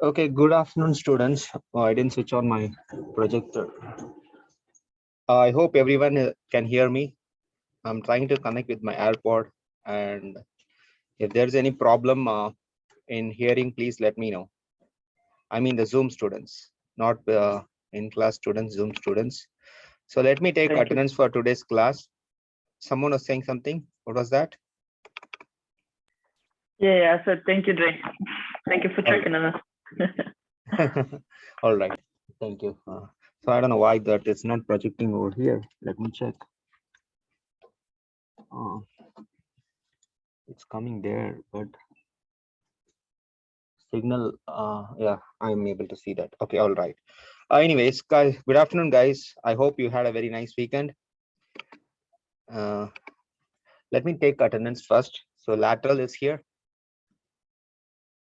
Okay, good afternoon, students. I didn't switch on my projector. I hope everyone can hear me. I'm trying to connect with my AirPod, and if there's any problem in hearing, please let me know. I mean the Zoom students, not in-class students, Zoom students. So let me take Thank you. attendance for today's class. Someone was saying something. What was that? Yeah, I said thank you, Dre. Thank you for checking on us. All right. Thank you. So I don't know why that is not projecting over here. Let me check. It's coming there, but signal. Yeah, I'm able to see that. Okay, all right. Anyways, guys, good afternoon, guys. I hope you had a very nice weekend. Let me take attendance first. So lateral is here.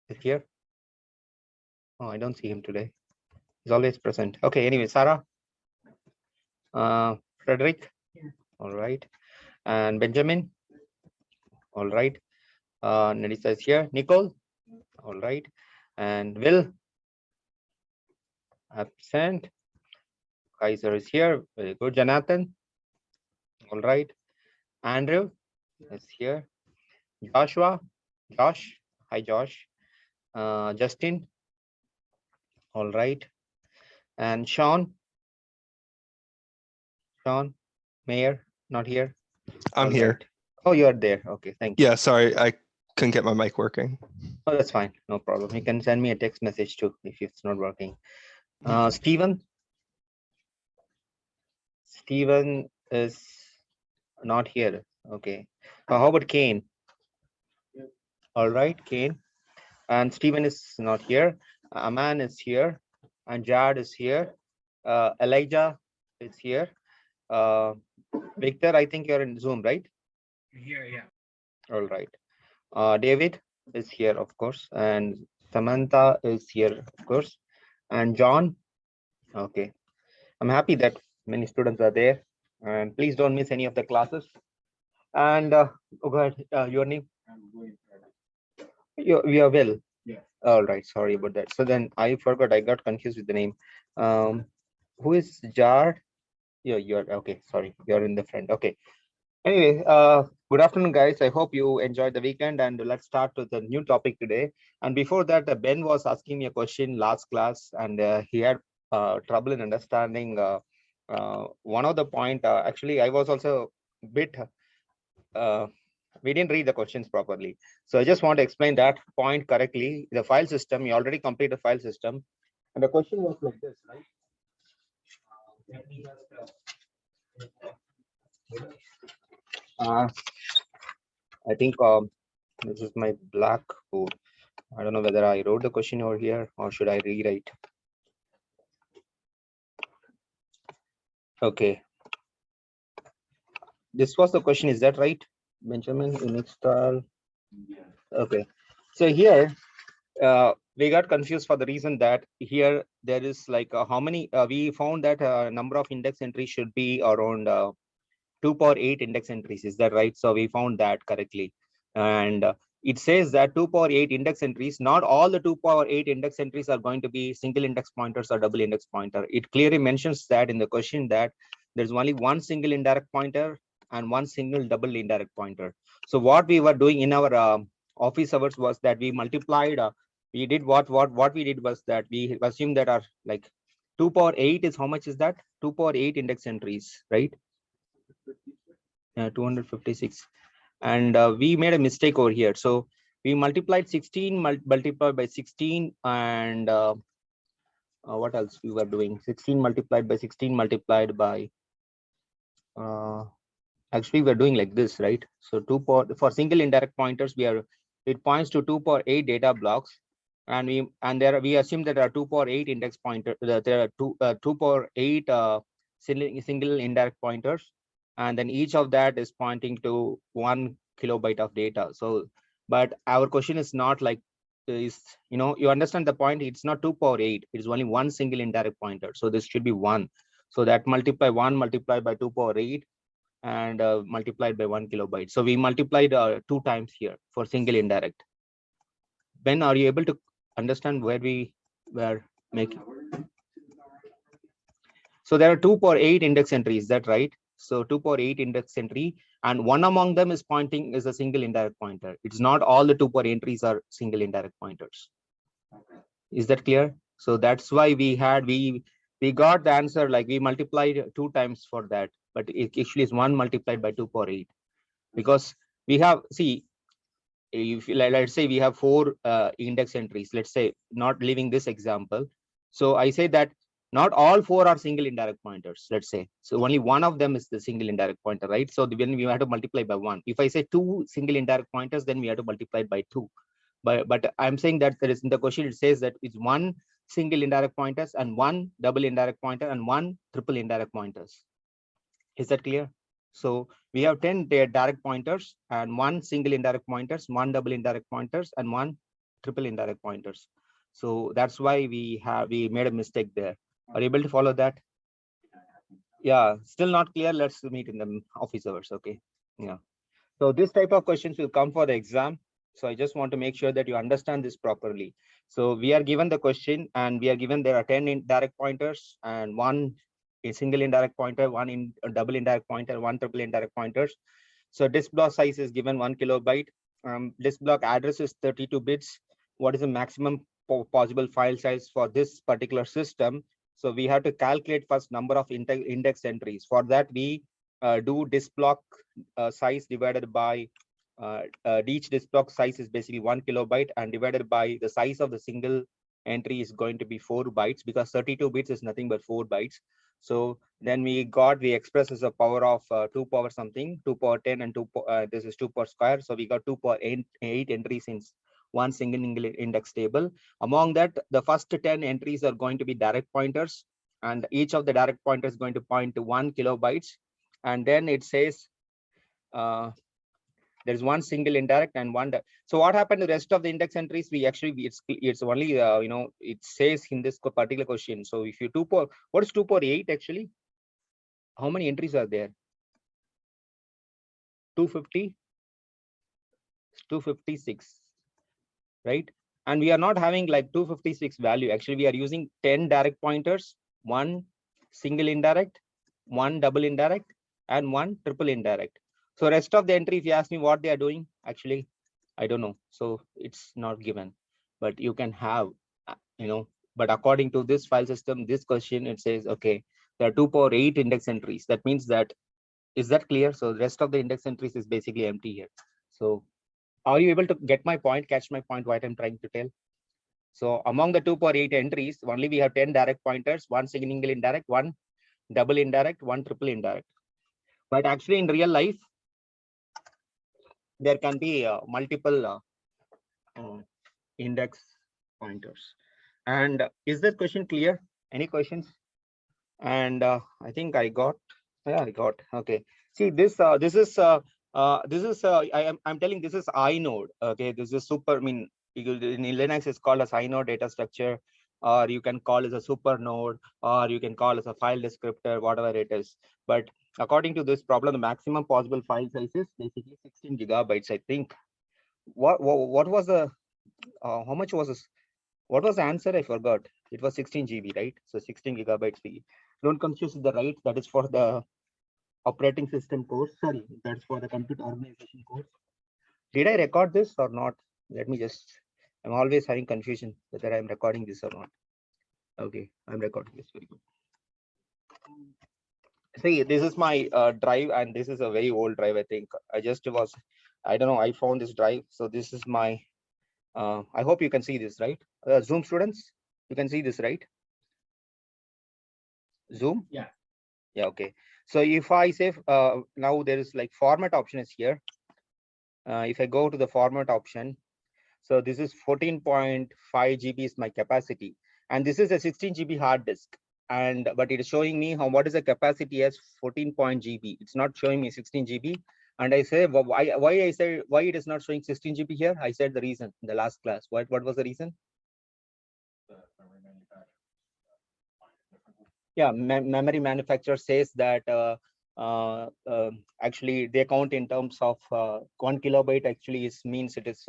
Is here. Oh, I don't see him today. He's always present. Okay. Anyway, Sarah, Frederick. Yeah. All right. And Benjamin. All right. Nadisa is here. Nicole. All right. And Will. Absent. Kaiser is here. Very good. Jonathan. All right. Andrew is here. Joshua. Josh. Hi, Josh. Justin. All right. And Sean. Sean. Mayor. Not here. I'm All here. right. Oh, you are there. Okay. Thank you. Yeah, sorry, I couldn't get my mic working. Oh, that's fine. No problem. You can send me a text message too if it's not working. Stephen. Stephen is not here. Okay. How about Kane? All right, Kane. And Stephen is not here. Aman is here. And Jad is here. Elijah is here. Victor, I think you're in Zoom, right? Here, yeah. All right. David is here, of course. And Samantha is here, of course. And John. Okay. I'm happy that many students are there. And please don't miss any of the classes. And oh, go ahead. Your name? You are Will. Yeah. All right. Sorry about that. So then I forgot. I got confused with the name. Who is Jar? Yeah, you're okay. Sorry, you're in the front. Okay. Anyway, good afternoon, guys. I hope you enjoyed the weekend, and let's start with a new topic today. And before that, Ben was asking me a question last class, and he had trouble in understanding one of the point. Actually, I was also a bit. We didn't read the questions properly, so I just want to explain that point correctly. The file system, you already completed the file system, and the question was like this, right? Let me just. I think this is my blackboard. I don't know whether I wrote the question over here or should I rewrite. Okay. This was the question. Is that right, Benjamin? Install. Okay. So here we got confused for the reason that here there is like how many we found that number of index entries should be around 2 power 8 index entries. Is that right? So we found that correctly. And it says that 2 power 8 index entries, not all the 2 power 8 index entries are going to be single index pointers or double index pointer. It clearly mentions that in the question that there's only one single indirect pointer and one single double indirect pointer. So what we were doing in our office hours was that we multiplied, we did what we did was that we assumed that our like 2 power 8 is how much is that? 2 power 8 index entries, right? 256. And we made a mistake over here. So we multiplied 16 multiplied by 16 and what else we were doing? 16 multiplied by 16 multiplied by actually we're doing like this, right? So 2 power for single indirect pointers, it points to 2 power 8 data blocks, and we assume that there are 2 power 8 index pointer, there are 2 power 8 single indirect pointers, and then each of that is pointing to 1 kilobyte of data. So but our question is not like is, you understand the point. It's not 2 power 8, it is only one single indirect pointer, so this should be 1. So that multiply 1 multiplied by 2 power 8 and multiplied by 1 kilobyte. So we multiplied 2 times here for single indirect. Ben, are you able to understand where we We're making. So there are 2 power 8 index entries, is that right? So 2 power 8 index entry, and one among them is pointing is a single indirect pointer. It's not all the 2 power entries are single indirect pointers. Is that clear? So that's why we got the answer, like we multiplied 2 times for that, but it actually is 1 multiplied by 2 power 8, because we have, see, if let's say we have 4 index entries, let's say, not leaving this example. So I say that not all 4 are single indirect pointers, let's say. So only one of them is the single indirect pointer, right? So when we have to multiply by 1, if I say 2 single indirect pointers, then we have to multiply by 2. But I'm saying that there is, in the question it says that it's 1 single indirect pointers and 1 double indirect pointer and 1 triple indirect pointers. Is that clear? So we have 10 direct pointers and 1 single indirect pointers, 1 double indirect pointers, and 1 triple indirect pointers. So that's why we made a mistake there. Are you able to follow that? Yeah, still not clear. Let's meet in the office hours. Okay. Yeah. So this type of questions will come for the exam. So I just want to make sure that you understand this properly. So we are given the question, and we are given there are 10 indirect pointers and 1 a single indirect pointer, 1 double indirect pointer, 1 triple indirect pointers. So disk block size is given 1 kilobyte. Disk block address is 32 bits. What is the maximum possible file size for this particular system? So we have to calculate first number of index entries. For that, we do disk block size divided by each disk block size is basically 1 kilobyte, and divided by the size of the single entry is going to be 4 bytes, because 32 bits is nothing but 4 bytes. So then we express as a power of 2 power something, 2 power 10 and 2 this is 2 power square. So we got 2 power 8 entries in one single index table. Among that, the first 10 entries are going to be direct pointers, and each of the direct pointers is going to point to 1 kilobytes. And then it says there's 1 single indirect and 1. So what happened to the rest of the index entries? We actually, it's only, it says in this particular question. So if you 2 power, what is 2 power 8 actually? How many entries are there? 250, 256, right? And we are not having like 256 value. Actually, we are using 10 direct pointers, 1 single indirect, 1 double indirect, and 1 triple indirect. So rest of the entry, if you ask me what they are doing, actually, I don't know. So it's not given, but you can have, but according to this file system, this question, it says, okay, there are 2 power 8 index entries. That means that, is that clear? So the rest of the index entries is basically empty here. So are you able to get my point, catch my point, what I'm trying to tell? So among the 2 power 8 entries, only we have 10 direct pointers, 1 single indirect, 1 double indirect, 1 triple indirect. But actually in real life, there can be multiple index pointers. And is this question clear? Any questions? And I think I got, yeah, I got, okay. See, I'm telling this is inode. Okay, this is super, in Linux it's called as inode data structure, or you can call it a super node, or you can call it a file descriptor, whatever it is. But according to this problem, the maximum possible file size is basically 16 gigabytes, I think. What was the how much was this? What was the answer? I forgot. It was 16 GB, right? So 16 gigabytes. Don't confuse the right. That is for the operating system course. Sorry, that's for the computer organization course. Did I record this or not? Let me just, I'm always having confusion whether I'm recording this or not. Okay, I'm recording this. Very good. See, this is my drive, and this is a very old drive. I think I don't know, I found this drive. So this is my, I hope you can see this, right? Zoom students, you can see this, right? Zoom? Yeah. Yeah, okay. So if I say now there is like format option is here. If I go to the format option, so this is 14.5 GB is my capacity, and this is a 16 GB hard disk. And but it is showing me what is the capacity as 14 GB. It's not showing me 16 GB. And I say why I say why it is not showing 16 GB here. I said the reason in the last class. What was the reason? Yeah, memory manufacturer says that actually they count in terms of 1 kilobyte actually means it is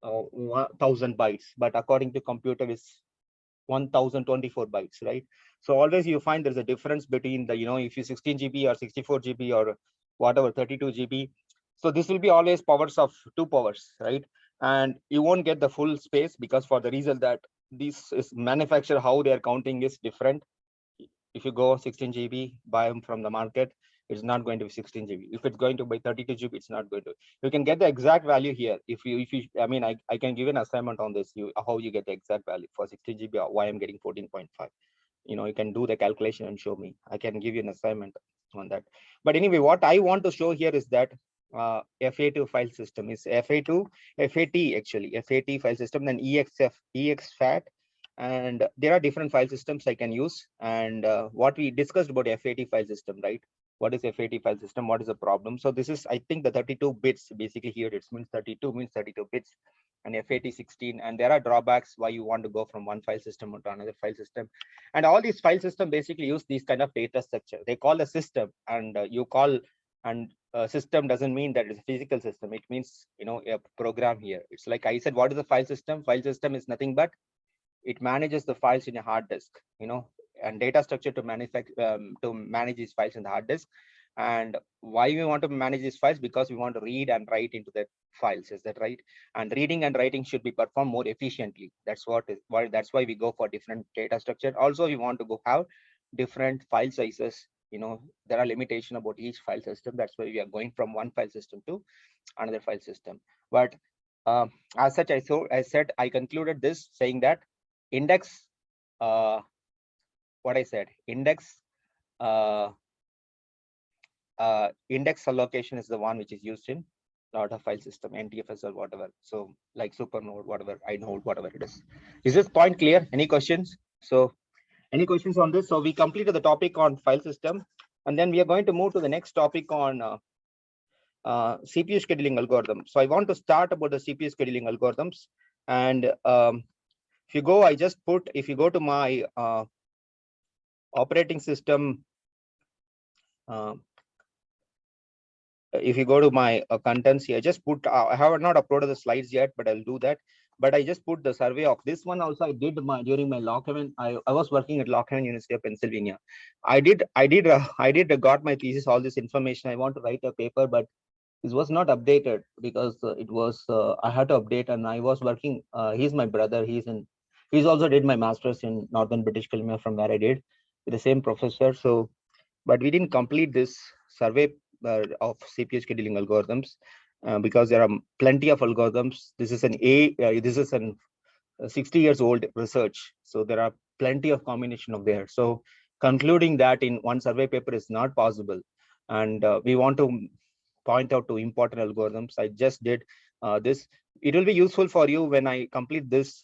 1000 bytes, but according to computer is 1024 bytes, right? So always you find there's a difference between the, if you 16 GB or 64 GB or whatever, 32 GB. So this will be always powers of 2 powers, right? And you won't get the full space because for the reason that this is manufacturer, how they are counting is different. If you go 16 GB, buy them from the market, it's not going to be 16 GB. If it's going to be 32 GB, it's not going to. You can get the exact value here. If you, I mean, I can give an assignment on this, how you get the exact value for 16 GB, why I'm getting 14.5. You can do the calculation and show me. I can give you an assignment on that. But anyway, what I want to show here is that FAT file system is FAT actually, FAT file system, then EXFAT, and there are different file systems I can use. And what we discussed about FAT file system, right? What is FAT file system? What is the problem? So this is, I think, the 32 bits. Basically here it means 32 means 32 bits, and FAT 16. And there are drawbacks why you want to go from one file system to another file system. And all these file system basically use these kind of data structure. They call a system, and you call, and system doesn't mean that it's a physical system. It means, a program here. It's like I said, what is a file system? File system is nothing but it manages the files in a hard disk, and data structure to manage these files in the hard disk. And why we want to manage these files? Because we want to read and write into the files. Is that right? And reading and writing should be performed more efficiently. That's that's why we go for different data structure. Also, we want to go have different file sizes. There are limitations about each file system. That's why we are going from one file system to another file system. But as such, I concluded this saying that index, what I said, index allocation is the one which is used in a lot of file system, NTFS or whatever. So like Supernode, whatever, inode, whatever it is. Is this point clear? Any questions? So any questions on this? So we completed the topic on file system, and then we are going to move to the next topic on CPU scheduling algorithm. So I want to start about the CPU scheduling algorithms. And if you go to my operating system, if you go to my contents here, just put, I have not uploaded the slides yet, but I'll do that. But I just put the survey of this one also. I did during my Lockhaven. I was working at Lockhaven University of Pennsylvania. I got my thesis, all this information. I want to write a paper, but this was not updated because it was I had to update, and I was working. He's my brother. He's also did my master's in Northern British Columbia from where I did with the same professor. So, but we didn't complete this survey of CPU scheduling algorithms because there are plenty of algorithms. This is an 60 years old research. So there are plenty of combination of there. So concluding that in one survey paper is not possible. And we want to point out to important algorithms. I just did this. It will be useful for you when I complete this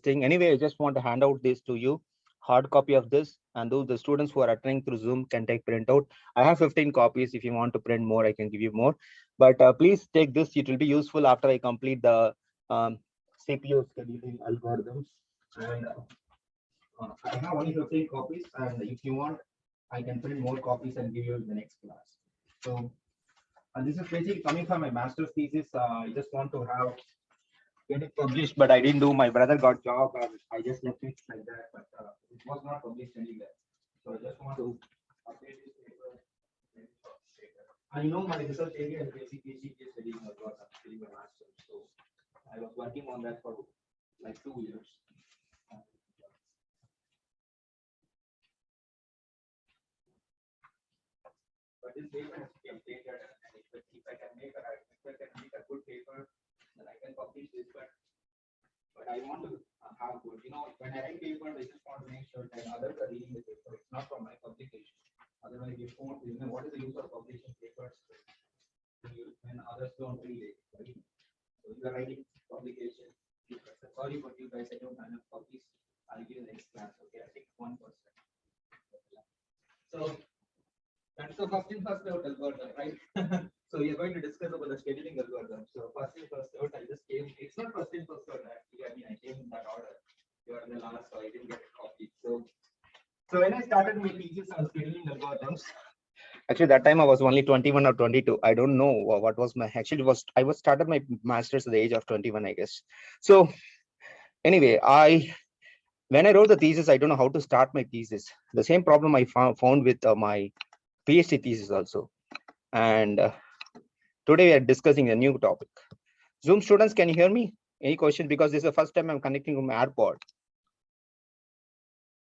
thing. Anyway, I just want to hand out this to you, hard copy of this, and those the students who are attending through Zoom can take printout. I have 15 copies. If you want to print more, I can give you more. But please take this. It will be useful after I complete the CPU scheduling algorithms. And I have only 15 copies, and if you want, I can print more copies and give you in the next class. So, and this is basically coming from my master's thesis. I just want to get it published, but I didn't do. My brother got job, and I just left it like that. But it was not published anywhere. So I just want to update this paper. I know my research area is basically CPSC studying a lot. I'm studying my master's, so I was working on that for like 2 years. But this paper has to be updated, and if I can make a good paper, then I can publish this. But I want to have good. When I write paper, I just want to make sure that others are reading the paper. It's not from my publication. Otherwise, you won't. What is the use of publishing papers when others don't read it? Right? So you are writing publication. Sorry for you guys. I don't have enough copies. I'll give you the next class. Okay, I think 1%. So that's the first in first out algorithm, right? So we are going to discuss about the scheduling algorithm. So first in first out, I just came. It's not first in first out actually. I mean, I came in that order. You are in the last, so I didn't get a copy. So when I started my thesis on scheduling algorithms, actually that time I was only 21 or 22. I don't know what was my I was started my master's at the age of 21, I guess. So anyway, when I wrote the thesis, I don't know how to start my thesis. The same problem I found with my PhD thesis also. And today we are discussing a new topic. Zoom students, can you hear me? Any questions? Because this is the first time I'm connecting with my AirPod.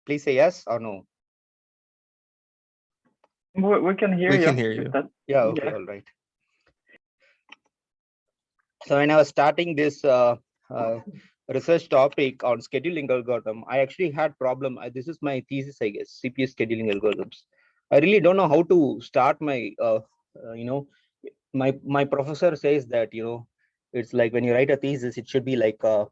Please say yes or no. We can hear We you. can hear if you. that- Yeah, okay, Yeah. all right. So when I was starting this research topic on scheduling algorithm, I actually had problem. This is my thesis, I guess, CPS scheduling algorithms. I really don't know how to start my, you know, my professor says that, you know, it's like when you write a thesis, it should be like, you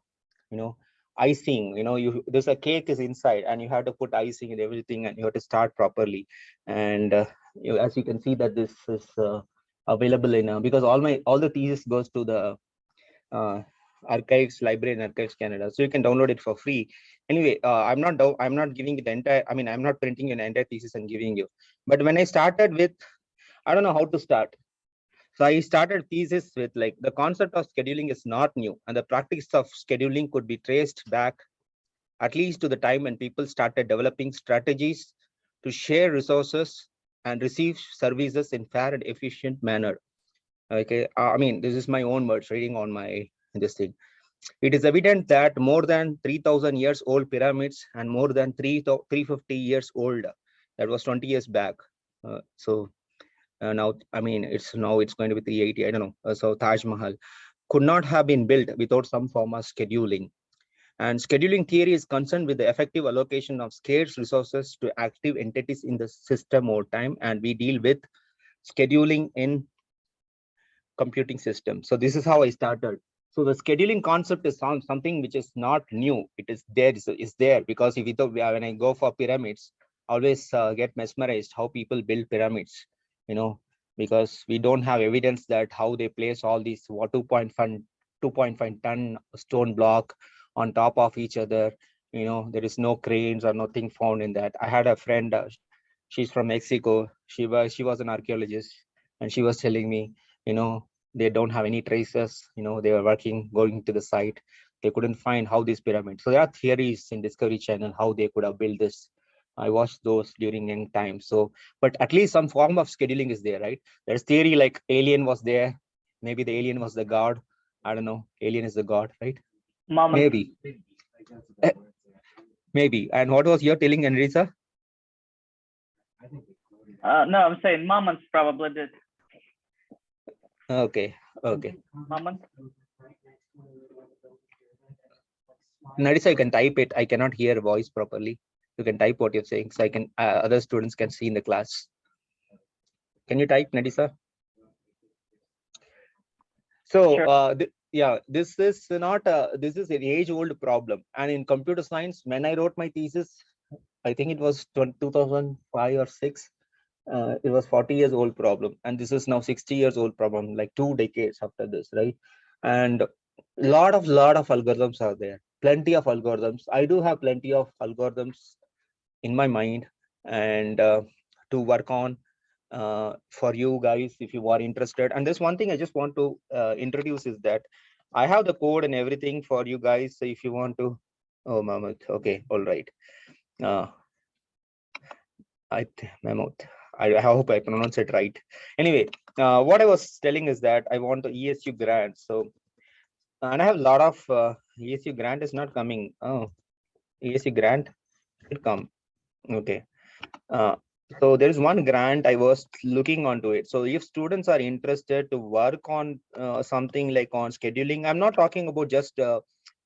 know, icing, you know, there's a cake is inside and you have to put icing and everything and you have to start properly. And as you can see that this is available in, because all the thesis goes to the archives library in Archives Canada, so you can download it for free. Anyway, I'm not giving it the entire, I mean, I'm not printing an entire thesis and giving you. But when I started with, I don't know how to start. So I started thesis with like the concept of scheduling is not new, and the practice of scheduling could be traced back at least to the time when people started developing strategies to share resources and receive services in fair and efficient manner. Okay, I mean, this is my own words reading on my this thing. It is evident that more than 3,000 years old pyramids and more than 350 years old, that was 20 years back. So now, I mean, it's going to be 380, I don't know. So Taj Mahal could not have been built without some form of scheduling. And scheduling theory is concerned with the effective allocation of scarce resources to active entities in the system over time. And we deal with scheduling in computing system. So this is how I started. So the scheduling concept is something which is not new. It is there, is there, because if when I go for pyramids, I always get mesmerized how people build pyramids, you know, because we don't have evidence that how they place all these 2.5 ton stone block on top of each other. You know, there is no cranes or nothing found in that. I had a friend, she's from Mexico. She was an archaeologist, and she was telling me, you know, they don't have any traces. You know, they were going to the site, they couldn't find how these pyramids. So there are theories in Discovery Channel how they could have built this. I watched those during young times. So, but at least some form of scheduling is there, right? There's theory like alien was there. Maybe the alien was the god. I don't know. Alien is the god, right? Mama. Maybe. Maybe. And what was your telling, Enrisa? No, I'm saying Mammons probably did. Okay. Okay. Mammons. Narisa, you can type it. I cannot hear voice properly. You can type what you're saying, so I can other students can see in the class. Can you type, Narisa? So Sure. yeah, this is not this is an age-old problem. And in computer science, when I wrote my thesis, I think it was 2005 or 6. It was 40 years old problem, and this is now 60 years old problem, like 2 decades after this, right? And lot of algorithms are there, plenty of algorithms. I do have plenty of algorithms in my mind, and to work on for you guys if you are interested. And there's one thing I just want to introduce is that I have the code and everything for you guys. So if you want to, oh, Mammoth, okay, all right. Mammoth. I hope I pronounce it right. Anyway, what I was telling is that I want the ESU grant. So, and I have a lot of ESU grant is not coming. Oh, ESU grant should come. Okay. So there is one grant I was looking onto it. So if students are interested to work on something like on scheduling, I'm not talking about just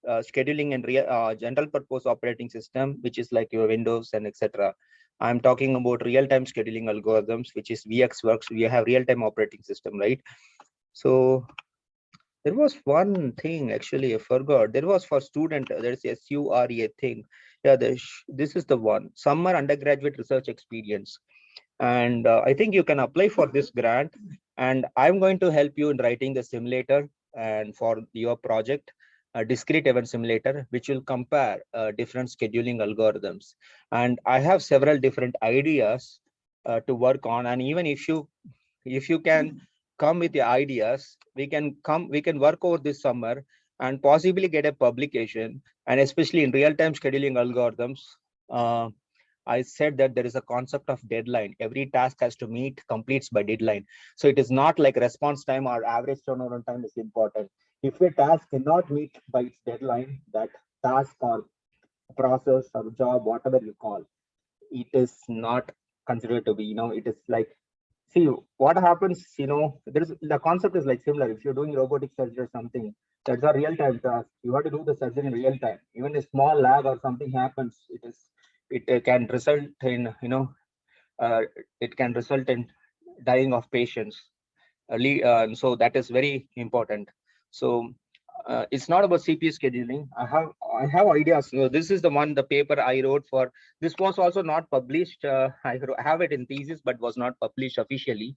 scheduling and general purpose operating system, which is like your Windows and etc. I'm talking about real-time scheduling algorithms, which is VxWorks. We have real-time operating system, right? So there was one thing actually I forgot. There was for student, there's a SURE thing. Yeah, this is the one, summer undergraduate research experience. And I think you can apply for this grant, and I'm going to help you in writing the simulator and for your project, a discrete event simulator, which will compare different scheduling algorithms. And I have several different ideas to work on. And even if you can come with the ideas, we can work over this summer and possibly get a publication. And especially in real-time scheduling algorithms, I said that there is a concept of deadline. Every task has to meet completes by deadline. So it is not like response time or average turnaround time is important. If a task cannot meet by its deadline, that task or process or job, whatever you call, it is not considered to be, it is like, see what happens, there's the concept is like similar. If you're doing robotic surgery or something, that's a real-time task. You have to do the surgery in real time. Even a small lag or something happens, it can result in, uh, it can result in dying of patients. So that is very important. So it's not about CPU scheduling. I have ideas. This is the one, the paper I wrote for. This was also not published. I have it in thesis, but was not published officially.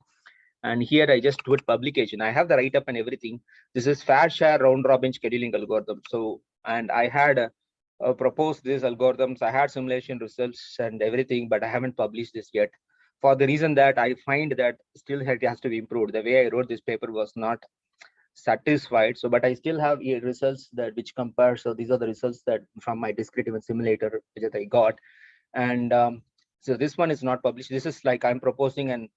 And here I just put publication. I have the write up and everything. This is fair share round robin scheduling algorithm. So, and I had proposed these algorithms. I had simulation results and everything, but I haven't published this yet, for the reason that I find that still it has to be improved. The way I wrote this paper was not satisfied. So, but I still have results that which compare. So these are the results that from my discrete event simulator that I got. And so this one is not published. This is like I'm proposing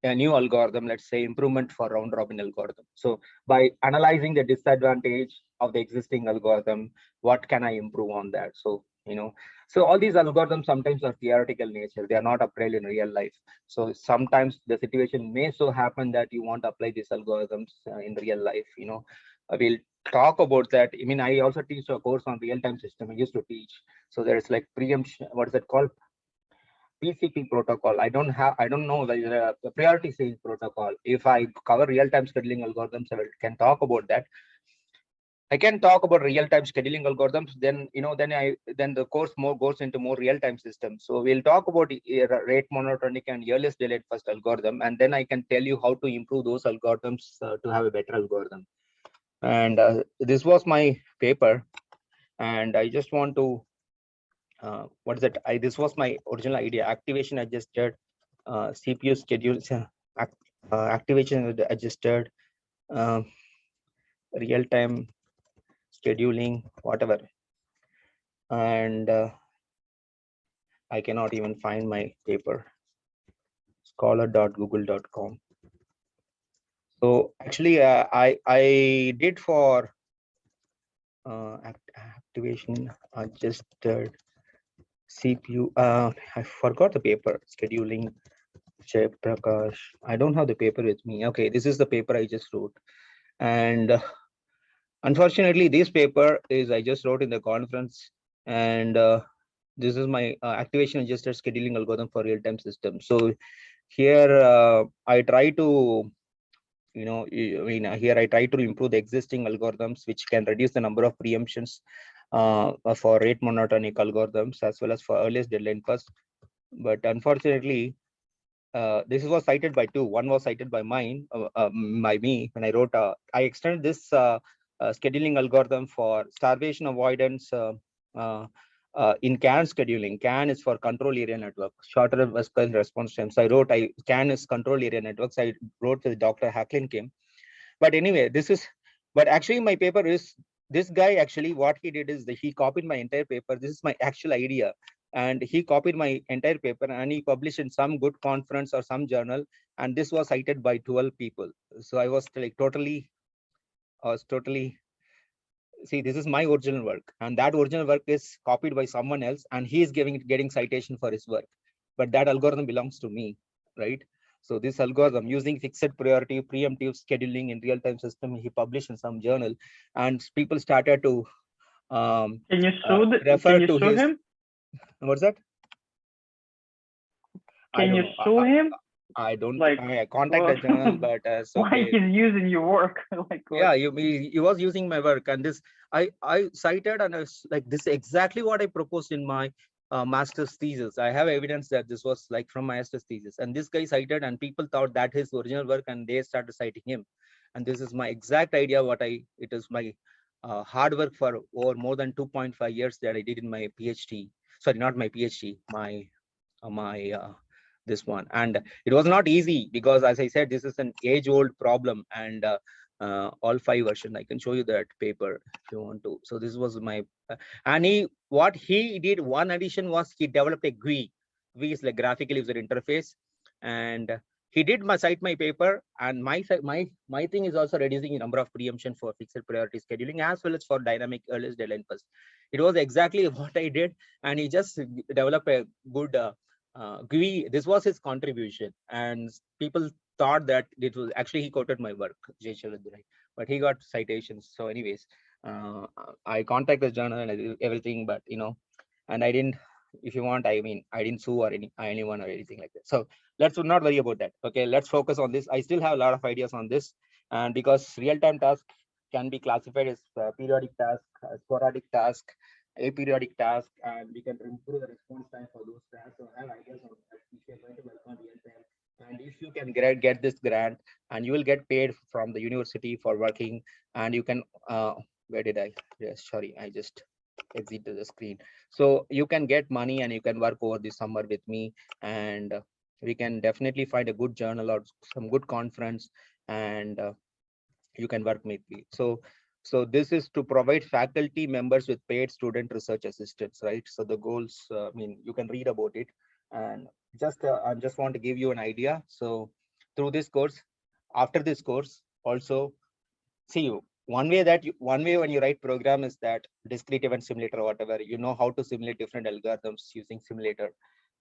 a new algorithm, let's say improvement for round robin algorithm. So by analyzing the disadvantage of the existing algorithm, what can I improve on that? So, so all these algorithms sometimes are theoretical nature. They are not applied in real life. So sometimes the situation may so happen that you want to apply these algorithms in real life. We'll talk about that. I mean, I also teach a course on real-time system. I used to teach. So there's like preemption, what is it called? PCP protocol. I don't know the priority series protocol. If I cover real-time scheduling algorithms, can talk about that. I can talk about real-time scheduling algorithms. Then then the course more goes into more real-time systems. So we'll talk about rate monotonic and earliest delayed first algorithm, and then I can tell you how to improve those algorithms to have a better algorithm. And this was my paper, and I just want to what is it? This was my original idea. Activation adjusted CPU schedules, activation adjusted, real-time scheduling, whatever. And I cannot even find my paper. Scholar.google.com. So actually, I did for activation adjusted CPU. I forgot the paper. Scheduling. Jay Prakash. I don't have the paper with me. Okay, this is the paper I just wrote. And unfortunately, this paper is I just wrote in the conference. And this is my activation adjusted scheduling algorithm for real-time system. So here I try to, here I try to improve the existing algorithms, which can reduce the number of preemptions for rate monotonic algorithms, as well as for earliest deadline first. But unfortunately, this was cited by two. One was cited by me when I wrote. I extended this scheduling algorithm for starvation avoidance in CAN scheduling. CAN is for control area network, shorter response time. So I wrote, CAN is control area networks. I wrote with Dr. Hacklin Kim. But anyway, but actually my paper is, this guy actually what he did is that he copied my entire paper. This is my actual idea. And he copied my entire paper and he published in some good conference or some journal. And this was cited by 12 people. So I was like totally, see, this is my original work. And that original work is copied by someone else. And he is getting citation for his work. But that algorithm belongs to me, right? So this algorithm using fixed priority preemptive scheduling in real-time system, he published in some journal, and people started to Can you refer to sue his. him? What's that? Can you sue him? I don't. Like, I contact the journal, but so why he's using your work? Like, yeah, he was using my work, and this I cited, and I was like, this is exactly what I proposed in my master's thesis. I have evidence that this was like from my master's thesis, and this guy cited, and people thought that his original work, and they started citing him. And this is my exact idea. It is my hard work for over more than 2.5 years that I did in my PhD. Sorry, not my PhD, my this one. And it was not easy because, as I said, this is an age-old problem, and all 5 version. I can show you that paper if you want to. So this was my, and what he did, one addition was he developed a GUI. GUI is like graphical user interface, and he did cite my paper, and my thing is also reducing the number of preemption for fixed priority scheduling as well as for dynamic earliest deadline first. It was exactly what I did, and he just developed a good GUI. This was his contribution, and people thought that it was actually, he quoted my work, Jay Chaudhary, but he got citations. So anyways, I contacted the journal and everything, but and I didn't, if you want, I mean, I didn't sue or anyone or anything like that. So let's not worry about that. Okay, let's focus on this. I still have a lot of ideas on this, and because real-time task can be classified as periodic task, sporadic task, aperiodic task, and we can improve the response time for those tasks. So I have ideas on that if you're going to work on real time. And if you can get this grant, and you will get paid from the university for working, and you can where did I, yes, sorry, I just exited the screen. So you can get money and you can work over the summer with me, and we can definitely find a good journal or some good conference, and you can work with me. So this is to provide faculty members with paid student research assistants, right? So the goals, I mean, you can read about it, and I just want to give you an idea. So through this course, after this course, also see, one way when you write program is that discrete event simulator or whatever, how to simulate different algorithms using simulator,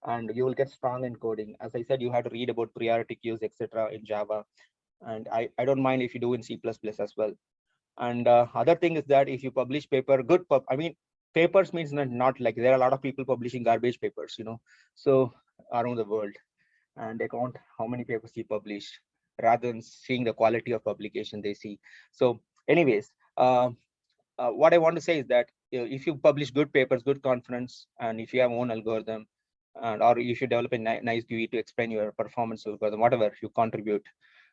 and you will get strong in coding. As I said, you have to read about priority queues, etc. in Java, and I don't mind if you do in C++ as well. And other thing is that if you publish paper, I mean, papers means not like there are a lot of people publishing garbage papers, so around the world, and they count how many papers you publish rather than seeing the quality of publication they see. So anyways, what I want to say is that if you publish good papers, good conference, and if you have own algorithm, and or if you develop a nice GUI to explain your performance algorithm, whatever you contribute,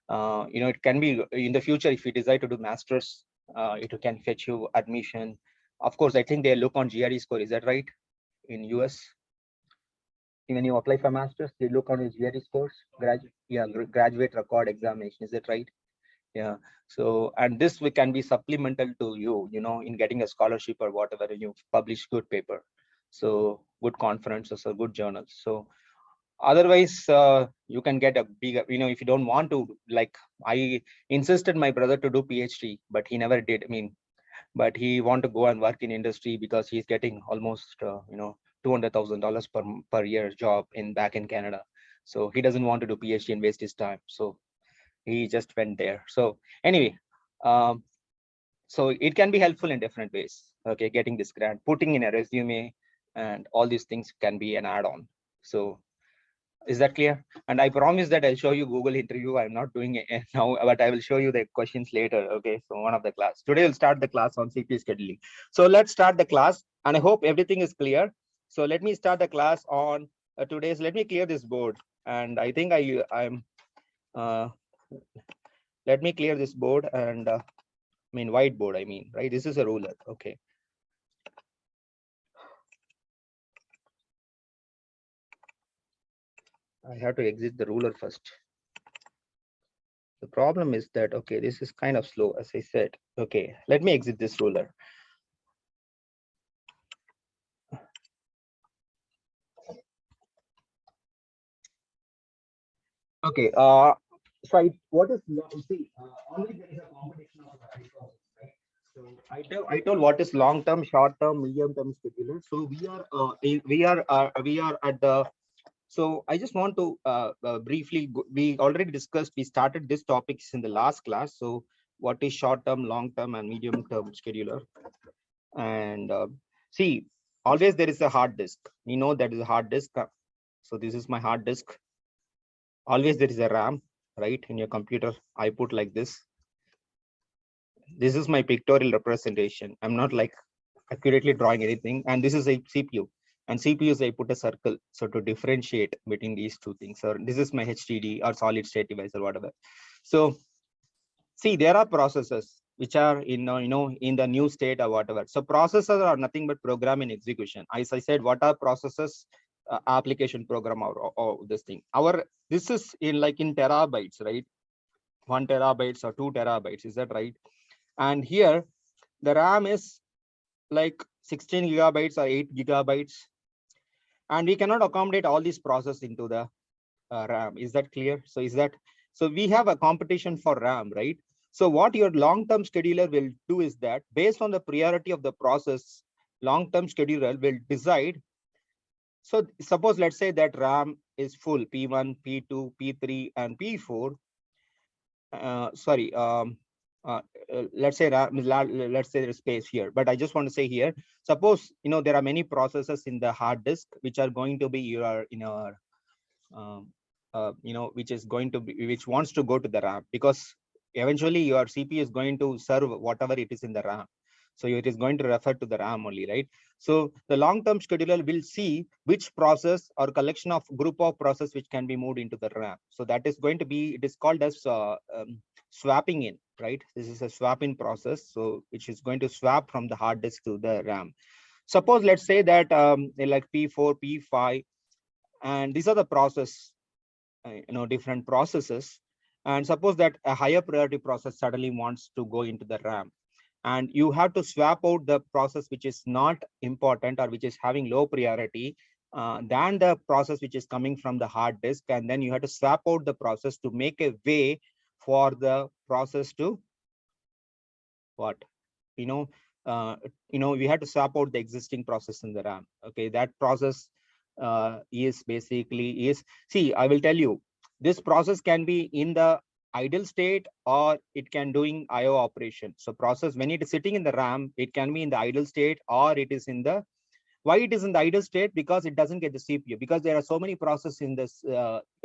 it can be in the future, if you decide to do masters, it can fetch you admission. Of course, I think they look on GRE score. Is that right? In US, when you apply for masters, they look on his GRE scores, graduate record examination. Is that right? Yeah. So, and this can be supplemental to you, in getting a scholarship or whatever, you publish good paper. So good conferences or good journals. So otherwise, you can get a bigger, if you don't want to, like I insisted my brother to do PhD, but he never did. I mean, but he want to go and work in industry because he's getting almost, $200,000 per year job back in Canada. So he doesn't want to do PhD and waste his time. So he just went there. So anyway, so it can be helpful in different ways. Okay, getting this grant, putting in a resume, and all these things can be an add-on. So is that clear? And I promise that I'll show you Google interview. I'm not doing it now, but I will show you the questions later. Okay, so one of the class. Today we'll start the class on CP scheduling. So let's start the class, and I hope everything is clear. So let me start the class on today's. Let me clear this board, and I think I'm. Let me clear this board, and I mean whiteboard. I mean, right? This is a ruler. Okay. I have to exit the ruler first. The problem is that, okay, this is kind of slow, as I said. Okay, let me exit this ruler. Okay, so what is, see, only there is a combination of resources, right? So I told what is long term, short term, medium term scheduler. So we are at the. So I just want to briefly, we already discussed, we started this topics in the last class. So what is short term, long term, and medium term scheduler? And see, always there is a hard disk. We know that is a hard disk. So this is my hard disk. Always there is a RAM, right? In your computer, I put like this. This is my pictorial representation. I'm not like accurately drawing anything. And this is a CPU. And CPUs, I put a circle. So to differentiate between these two things, or this is my HDD or solid state device or whatever. So see, there are processors which are in the new state or whatever. So processors are nothing but program in execution. As I said, what are processors? Application program or this thing. This is in terabytes, right? 1 terabytes or 2 terabytes. Is that right? And here the RAM is like 16 gigabytes or 8 gigabytes. And we cannot accommodate all these process into the RAM. Is that clear? So we have a competition for RAM, right? So what your long-term scheduler will do is that based on the priority of the process, long-term scheduler will decide. So suppose let's say that RAM is full, P1, P2, P3, and P4. Let's say let's say there's space here, but I just want to say here, suppose there are many processes in the hard disk which are going to be your which is going to be, which wants to go to the RAM, because eventually your CPU is going to serve whatever it is in the RAM. So it is going to refer to the RAM only, right? So the long-term scheduler will see which process or collection of group of process which can be moved into the RAM. So that is going to be, it is called as swapping in, right? This is a swap in process. So which is going to swap from the hard disk to the RAM. Suppose let's say that like P4, P5, and these are the process, different processes. And suppose that a higher priority process suddenly wants to go into the RAM, and you have to swap out the process which is not important or which is having low priority than the process which is coming from the hard disk, and then you have to swap out the process to make a way for the process to what we have to swap out the existing process in the RAM. Okay, that process is basically see, I will tell you, this process can be in the idle state or it can doing IO operation. So process, when it is sitting in the RAM, it can be in the idle state or it is in the, why it is in the idle state? Because it doesn't get the CPU, because there are so many processes in this.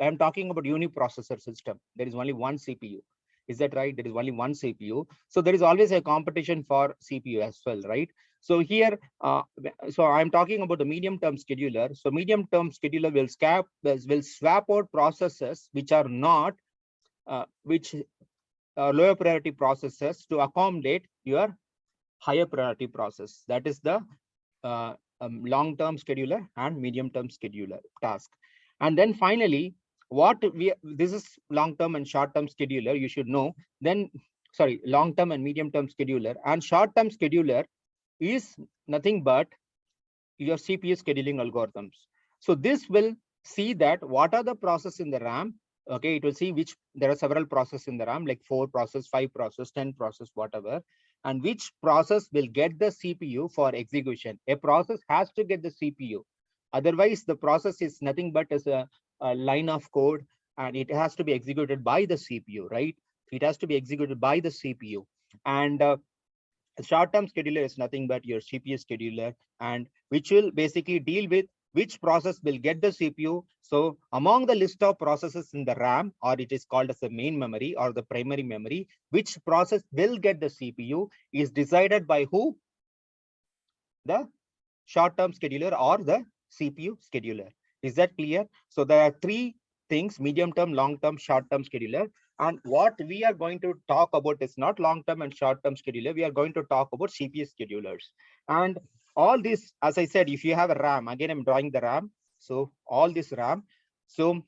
I'm talking about Uniprocessor system. There is only one CPU. Is that right? There is only one CPU. So there is always a competition for CPU as well, right? So here, so I'm talking about the medium-term scheduler. So medium-term scheduler will swap out processes which are not, lower priority processes to accommodate your higher priority process. That is the long-term scheduler and medium-term scheduler task. And then finally, this is long-term and short-term scheduler, you should know. Then, sorry, long-term and medium-term scheduler, and short-term scheduler is nothing but your CPU scheduling algorithms. So this will see that what are the processes in the RAM. Okay, it will see which, there are several processes in the RAM, like 4 process, 5 process, 10 process, whatever, and which process will get the CPU for execution. A process has to get the CPU. Otherwise, the process is nothing but as a line of code, and it has to be executed by the CPU, right? It has to be executed by the CPU. And short-term scheduler is nothing but your CPU scheduler, and which will basically deal with which process will get the CPU. So among the list of processes in the RAM, or it is called as the main memory or the primary memory, which process will get the CPU is decided by who? The short-term scheduler or the CPU scheduler. Is that clear? So there are 3 things: medium-term, long-term, short-term scheduler. And what we are going to talk about is not long-term and short-term scheduler. We are going to talk about CPU schedulers. And all this, as I said, if you have a RAM, again, I'm drawing the RAM. So all this RAM. So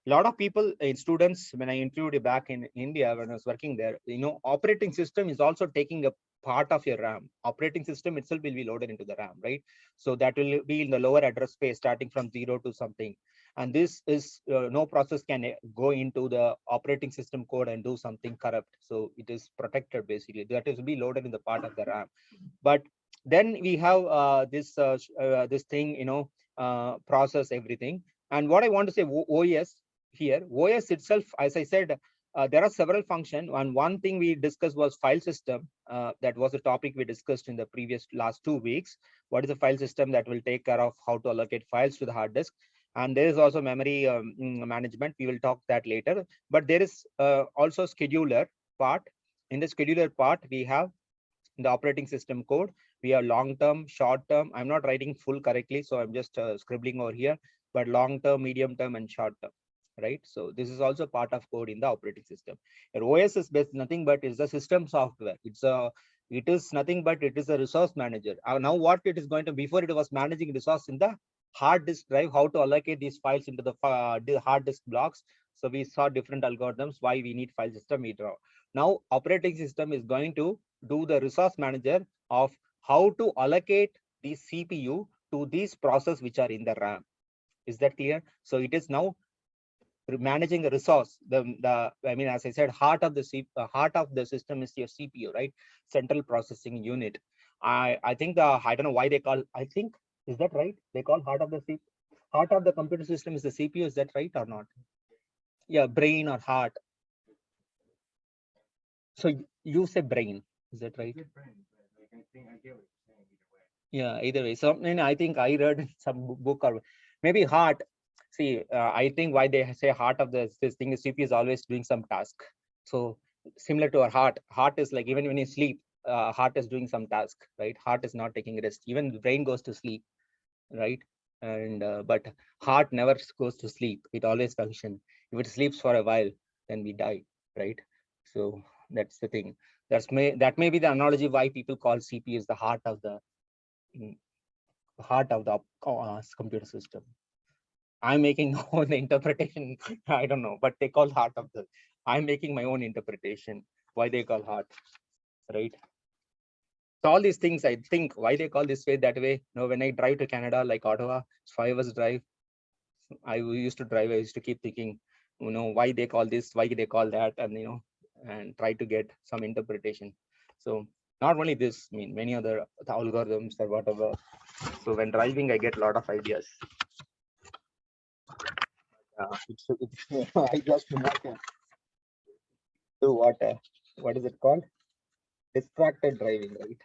a lot of people, students, when I interviewed back in India, when I was working there, operating system is also taking a part of your RAM. Operating system itself will be loaded into the RAM, right? So that will be in the lower address space, starting from 0 to something. And this is no process can go into the operating system code and do something corrupt. So it is protected, basically. That is be loaded in the part of the RAM. But then we have this thing, process everything. And what I want to say, OS here, OS itself, as I said, there are several functions, and one thing we discussed was file system. That was a topic we discussed in the last 2 weeks. What is a file system? That will take care of how to allocate files to the hard disk. And there is also memory management. We will talk that later. But there is also scheduler part. In the scheduler part, we have the operating system code. We have long-term, short-term. I'm not writing full correctly, so I'm just scribbling over here. But long-term, medium-term, and short-term, right? So this is also part of code in the operating system. Your OS is based nothing but is the system software. It is nothing but it is a resource manager. Now what it is going to, before it was managing resource in the hard disk drive, how to allocate these files into the hard disk blocks. So we saw different algorithms, why we need file system, we draw. Now operating system is going to do the resource manager of how to allocate the CPU to these processes which are in the RAM. Is that clear? So it is now managing a resource. I mean, as I said, heart of the system is your CPU, right? Central processing unit. I think I don't know why they call. I think, is that right? They call heart of the computer system is the CPU. Is that right or not? Yeah, brain or heart. So you say brain. Is that right? Yeah, either way. So I think I read in some book or maybe heart. See, I think why they say heart of this thing is CPU is always doing some task. So similar to our heart. Heart is like even when you sleep, heart is doing some task, right? Heart is not taking rest. Even the brain goes to sleep, right? And but heart never goes to sleep. It always functions. If it sleeps for a while, then we die, right? So that's the thing. That may be the analogy why people call CPU is the heart of the computer system. I'm making my own interpretation. I don't know, but they call heart of the. I'm making my own interpretation why they call heart, right? So all these things, I think why they call this way that way. You know, when I drive to Canada, like Ottawa, it's 5 hours drive. I used to drive. I used to keep thinking, you know, why they call this, why they call that, and you know, and try to get some interpretation. So not only this, I mean, many other algorithms or whatever. So when driving, I get a lot of ideas. I just do not do what is it called? Distracted driving, right?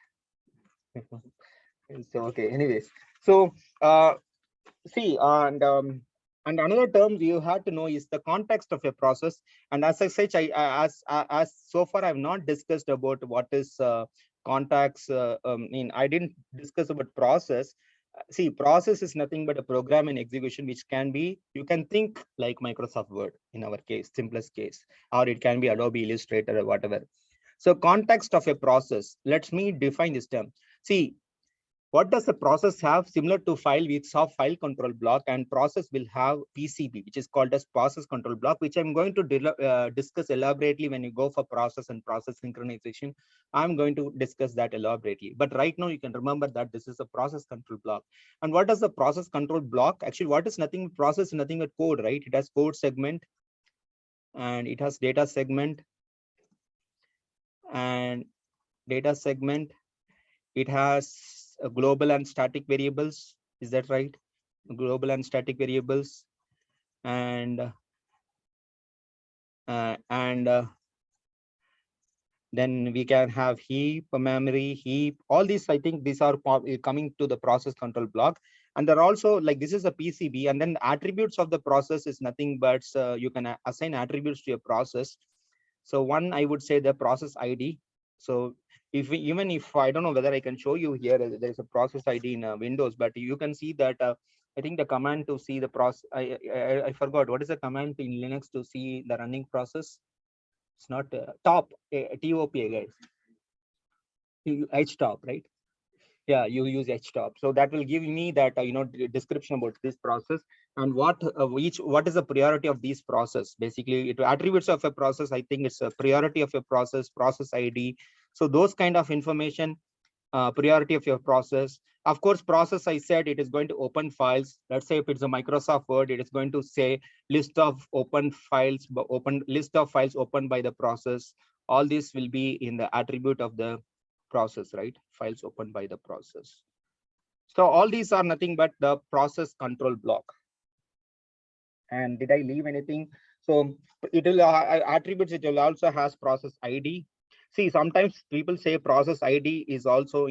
So okay. Anyways, so see, and another term you have to know is the context of a process. And as I said, as so far I've not discussed about what is context. I didn't discuss about process. See, process is nothing but a program in execution, which can be, you can think like Microsoft Word in our case, simplest case, or it can be Adobe Illustrator or whatever. So context of a process, let me define this term. See, what does the process have? Similar to file, we saw file control block, and process will have PCB, which is called as process control block, which I'm going to discuss elaborately when you go for process and process synchronization. I'm going to discuss that elaborately. But right now, you can remember that this is a process control block. And what does the process control block? Actually, what is nothing, process, nothing but code, right? It has code segment, and it has data segment, and data segment. It has global and static variables. Is that right? Global and static variables, and then we can have heap, memory, heap. All these, I think, these are coming to the process control block. And they're also like, this is a PCB, and then the attributes of the process is nothing but you can assign attributes to your process. So one, I would say the process ID. So even if I don't know whether I can show you here, there's a process ID in Windows, but you can see that I think the command to see the process, I forgot what is the command in Linux to see the running process. It's not top, TOP, guys. HTOP, right? Yeah, you use HTOP. So that will give me that description about this process and what is the priority of these process. Basically, it attributes of a process. I think it's a priority of a process ID. So those kind of information, priority of your process. Of course, process, I said it is going to open files. Let's say if it's a Microsoft Word, it is going to say list of open files, list of files opened by the process. All this will be in the attribute of the process, right? Files opened by the process. So all these are nothing but the process control block. And did I leave anything? So it will attributes, it will also has process ID. See, sometimes people say process ID is also,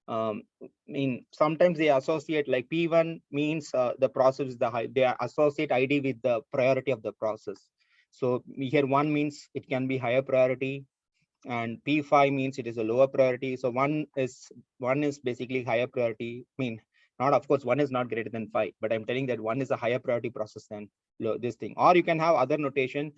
sometimes they associate like P1 means the process is the high, they associate ID with the priority of the process. So here one means it can be higher priority, and P5 means it is a lower priority. So one is basically higher priority. Not, of course, one is not greater than 5, but I'm telling that one is a higher priority process than this thing. Or you can have other notation.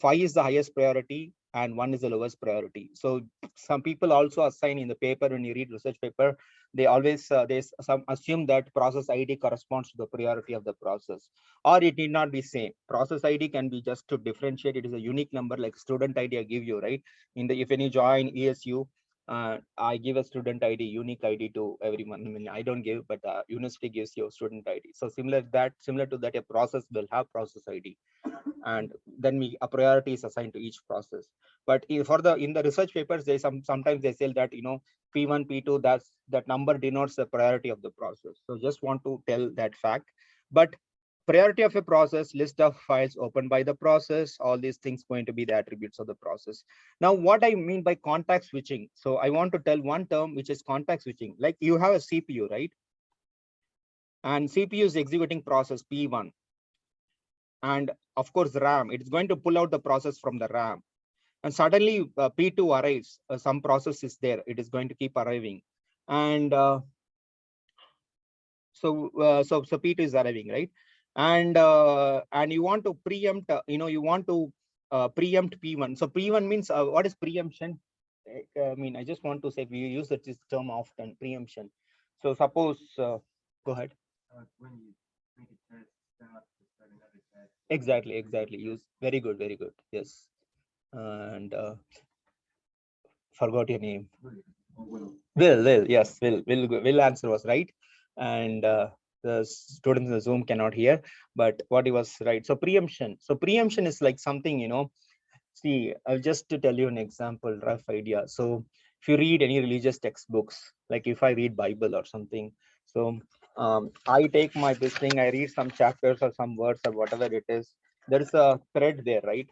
5 is the highest priority and 1 is the lowest priority. So some people also assign in the paper, when you read research paper, they always some assume that process ID corresponds to the priority of the process, or it need not be same. Process ID can be just to differentiate. It is a unique number, like student ID I give you, right? If when you join ESU, I give a student ID, unique ID to everyone. I mean, I don't give, but university gives you student ID. So similar to that, a process will have process ID, and then a priority is assigned to each process. But in the research papers, they sometimes they say that P1, P2, that number denotes the priority of the process. So just want to tell that fact. But priority of a process, list of files opened by the process, all these things going to be the attributes of the process. Now, what I mean by context switching. So I want to tell one term, which is context switching. Like you have a CPU, right? And CPU is executing process P1. And of course, RAM, it's going to pull out the process from the RAM. And suddenly P2 arrives, some process is there, it is going to keep arriving. And so P2 is arriving, right? And you want to preempt, you want to preempt P1. So P1 means what is preemption? I mean, I just want to say we use this term often, preemption. So suppose, go ahead. When you make a test, start another test. Exactly. Use very good. Yes. And forgot your name. Will, yes, Will answer was right. And the students in the Zoom cannot hear, but what he was right. So preemption. So preemption is like something, see, I'll just to tell you an example, rough idea. So if you read any religious textbooks, like if I read Bible or something, so I take this thing, I read some chapters or some words or whatever it is. There is a thread there, right?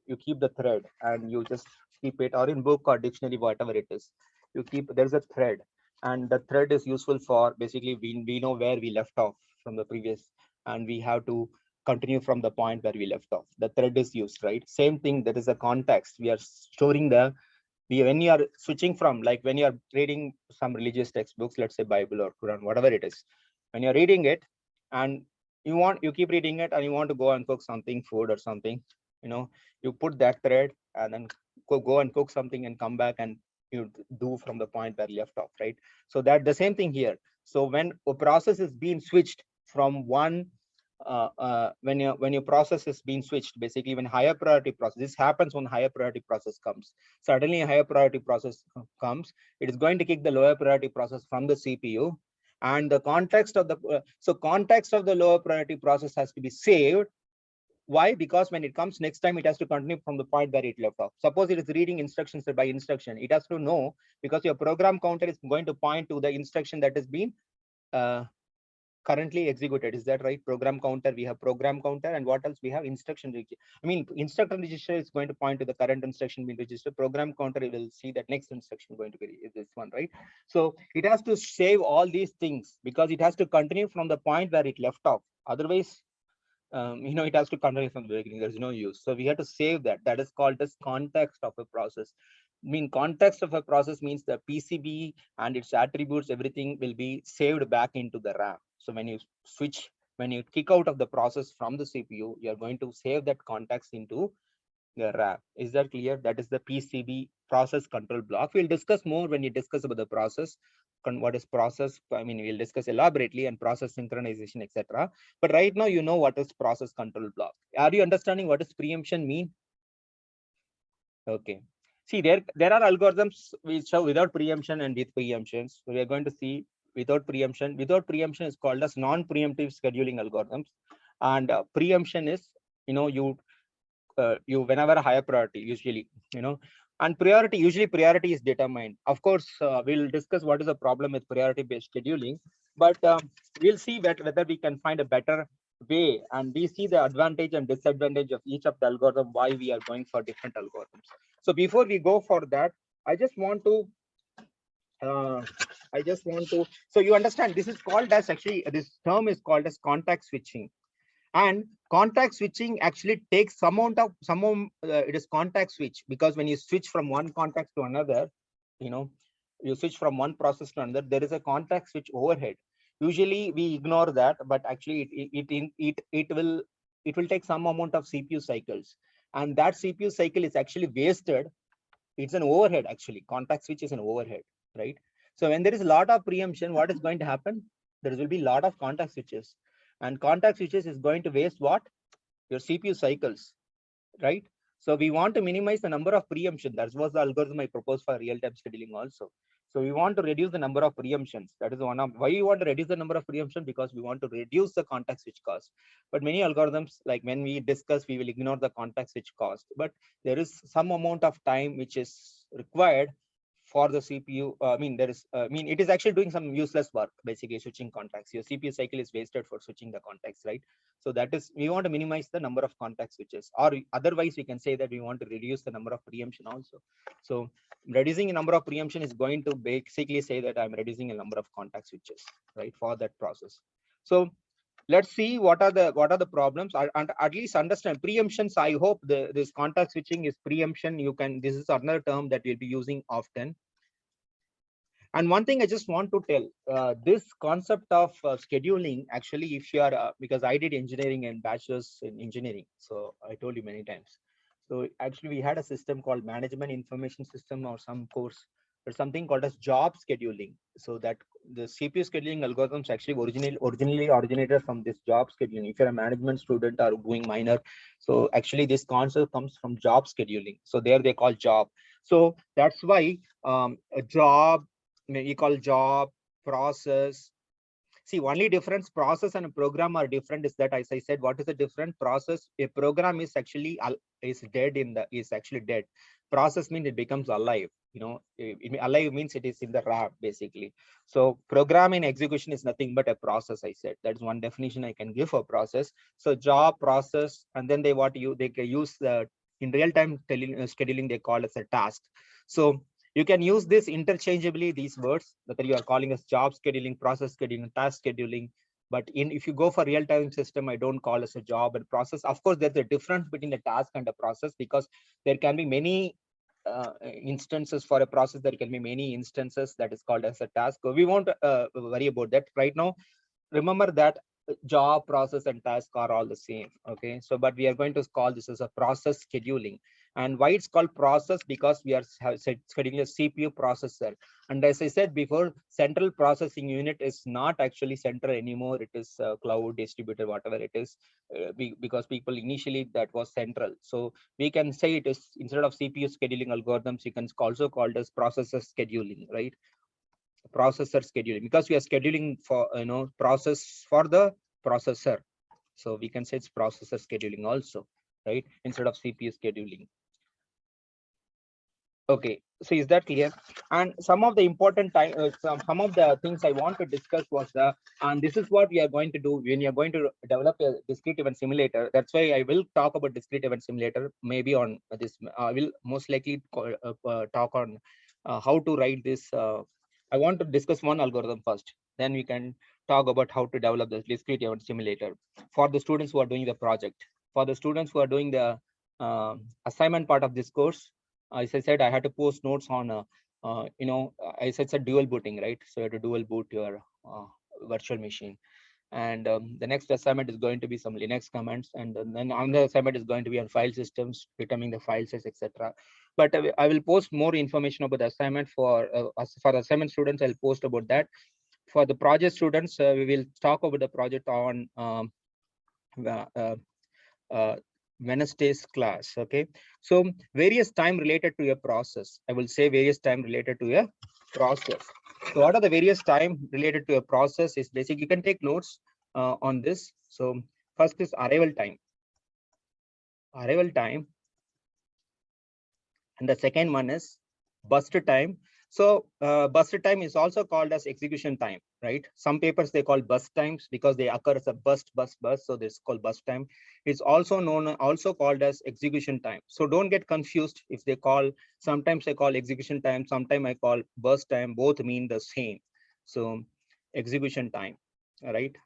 You keep the thread and you just keep it, or in book or dictionary, whatever it is, you keep, there's a thread, and the thread is useful for basically we know where we left off from the previous, and we have to continue from the point where we left off. The thread is used, right? Same thing, there is a context. We are storing when you are switching from, like when you are reading some religious textbooks, let's say Bible or Quran, whatever it is, when you're reading it and you keep reading it and you want to go and cook something, food or something, you put that thread and then go and cook something and come back and you do from the point where you left off, right? So that the same thing here. So when a process is being switched from one, when your process is being switched, basically when higher priority process, this happens when higher priority process comes. Suddenly a higher priority process comes, it is going to kick the lower priority process from the CPU, and the context of the context of the lower priority process has to be saved. Why? Because when it comes next time, it has to continue from the point where it left off. Suppose it is reading instructions by instruction, it has to know, because your program counter is going to point to the instruction that has been currently executed. Is that right? Program counter, we have program counter, and what else we have? Instruction register. I mean, instruction register is going to point to the current instruction being registered. Program counter will see that next instruction going to be this one, right? So it has to save all these things because it has to continue from the point where it left off. Otherwise, it has to continue from the beginning. There's no use. So we have to save that. That is called as context of a process. I mean, context of a process means the PCB and its attributes, everything will be saved back into the RAM. So when you kick out of the process from the CPU, you're going to save that context into the RAM. Is that clear? That is the PCB, process control block. We'll discuss more when you discuss about the process. What is process? I mean, we'll discuss elaborately and process synchronization, etc. But right now, you know what is process control block. Are you understanding what does preemption mean? Okay. See, there are algorithms which show without preemption and with preemptions. So we are going to see without preemption. Without preemption is called as non-preemptive scheduling algorithms, and preemption is, you whenever a higher priority, usually, and usually priority is determined. Of course, we'll discuss what is the problem with priority based scheduling, but we'll see whether we can find a better way, and we see the advantage and disadvantage of each of the algorithm, why we are going for different algorithms. So before we go for that, I just want to so you understand, this is called as, actually this term is called as context switching. And context switching actually takes it is context switch, because when you switch from one context to another, you switch from one process to another, there is a context switch overhead. Usually we ignore that, but actually it will take some amount of CPU cycles, and that CPU cycle is actually wasted. It's an overhead. Actually, context switch is an overhead, right? So when there is a lot of preemption, what is going to happen? There will be a lot of contact switches, and contact switches is going to waste what? Your CPU cycles, right? So we want to minimize the number of preemption. That was the algorithm I proposed for real-time scheduling also. So we want to reduce the number of preemptions. That is one of why we want to reduce the number of preemption, because we want to reduce the contact switch cost. But many algorithms, like when we discuss, we will ignore the contact switch cost. But there is some amount of time which is required for the CPU. It is actually doing some useless work, basically switching contacts. Your CPU cycle is wasted for switching the contacts, right? So that is, we want to minimize the number of contact switches, or otherwise we can say that we want to reduce the number of preemption also. So reducing the number of preemption is going to basically say that I'm reducing a number of contact switches, right, for that process. So let's see what are the problems, and at least understand preemptions. I hope this contact switching is preemption. This is another term that we'll be using often. And one thing I just want to tell, this concept of scheduling, actually, if you are, because I did engineering and bachelor's in engineering, so I told you many times. So actually, we had a system called management information system or some course, or something called as job scheduling. So that the CPU scheduling algorithms actually originally originated from this job scheduling. If you're a management student or doing minor, so actually this concept comes from job scheduling. So there they call job. So that's why a job, we call job, process. See, only difference, process and a program are different, is that, as I said, what is the different process? A program is actually is actually dead. Process means it becomes alive. Alive means it is in the RAM, basically. So program in execution is nothing but a process. I said that's one definition I can give for process. So job, process, and then they can use the in real-time scheduling, they call as a task. So you can use this interchangeably, these words, whether you are calling as job scheduling, process scheduling, task scheduling. But if you go for real-time system, I don't call as a job and process. Of course, there's a difference between a task and a process, because there can be many instances for a process. There can be many instances that is called as a task. So we won't worry about that right now. Remember that job, process, and task are all the same. Okay, so but we are going to call this as a process scheduling. And why it's called process? Because we are scheduling a CPU processor. And as I said before, central processing unit is not actually central anymore. It is cloud distributed, whatever it is, because people initially that was central. So we can say it is, instead of CPU scheduling algorithms, you can also call it as processor scheduling, right? Processor scheduling, because we are scheduling for process for the processor. So we can say it's processor scheduling also, right, instead of CPU scheduling. Okay, so is that clear? And some of the important time, some of the things I want to discuss was and this is what we are going to do when you're going to develop a discrete event simulator. That's why I will talk about discrete event simulator. Maybe on this, I will most likely talk on how to write this. I want to discuss one algorithm first. Then we can talk about how to develop the discrete event simulator for the students who are doing the project. For the students who are doing the assignment part of this course, as I said, I had to post notes on, as I said, dual booting, right? So you have to dual boot your virtual machine. And the next assignment is going to be some Linux commands, and then another assignment is going to be on file systems, determining the file size, etc. But I will post more information about the assignment for the assignment students. I'll post about that. For the project students, we will talk about the project on Wednesday's class. Okay, so various time related to a process. I will say various time related to a process. So what are the various time related to a process? Is basically, you can take notes on this. So first is arrival time. Arrival time. And the second one is burst time. So burst time is also called as execution time, right? Some papers they call burst times because they occur as a burst. So this is called burst time. It's also called as execution time. So don't get confused if they call, sometimes I call execution time, sometimes I call burst time, both mean the same. So execution time, all right?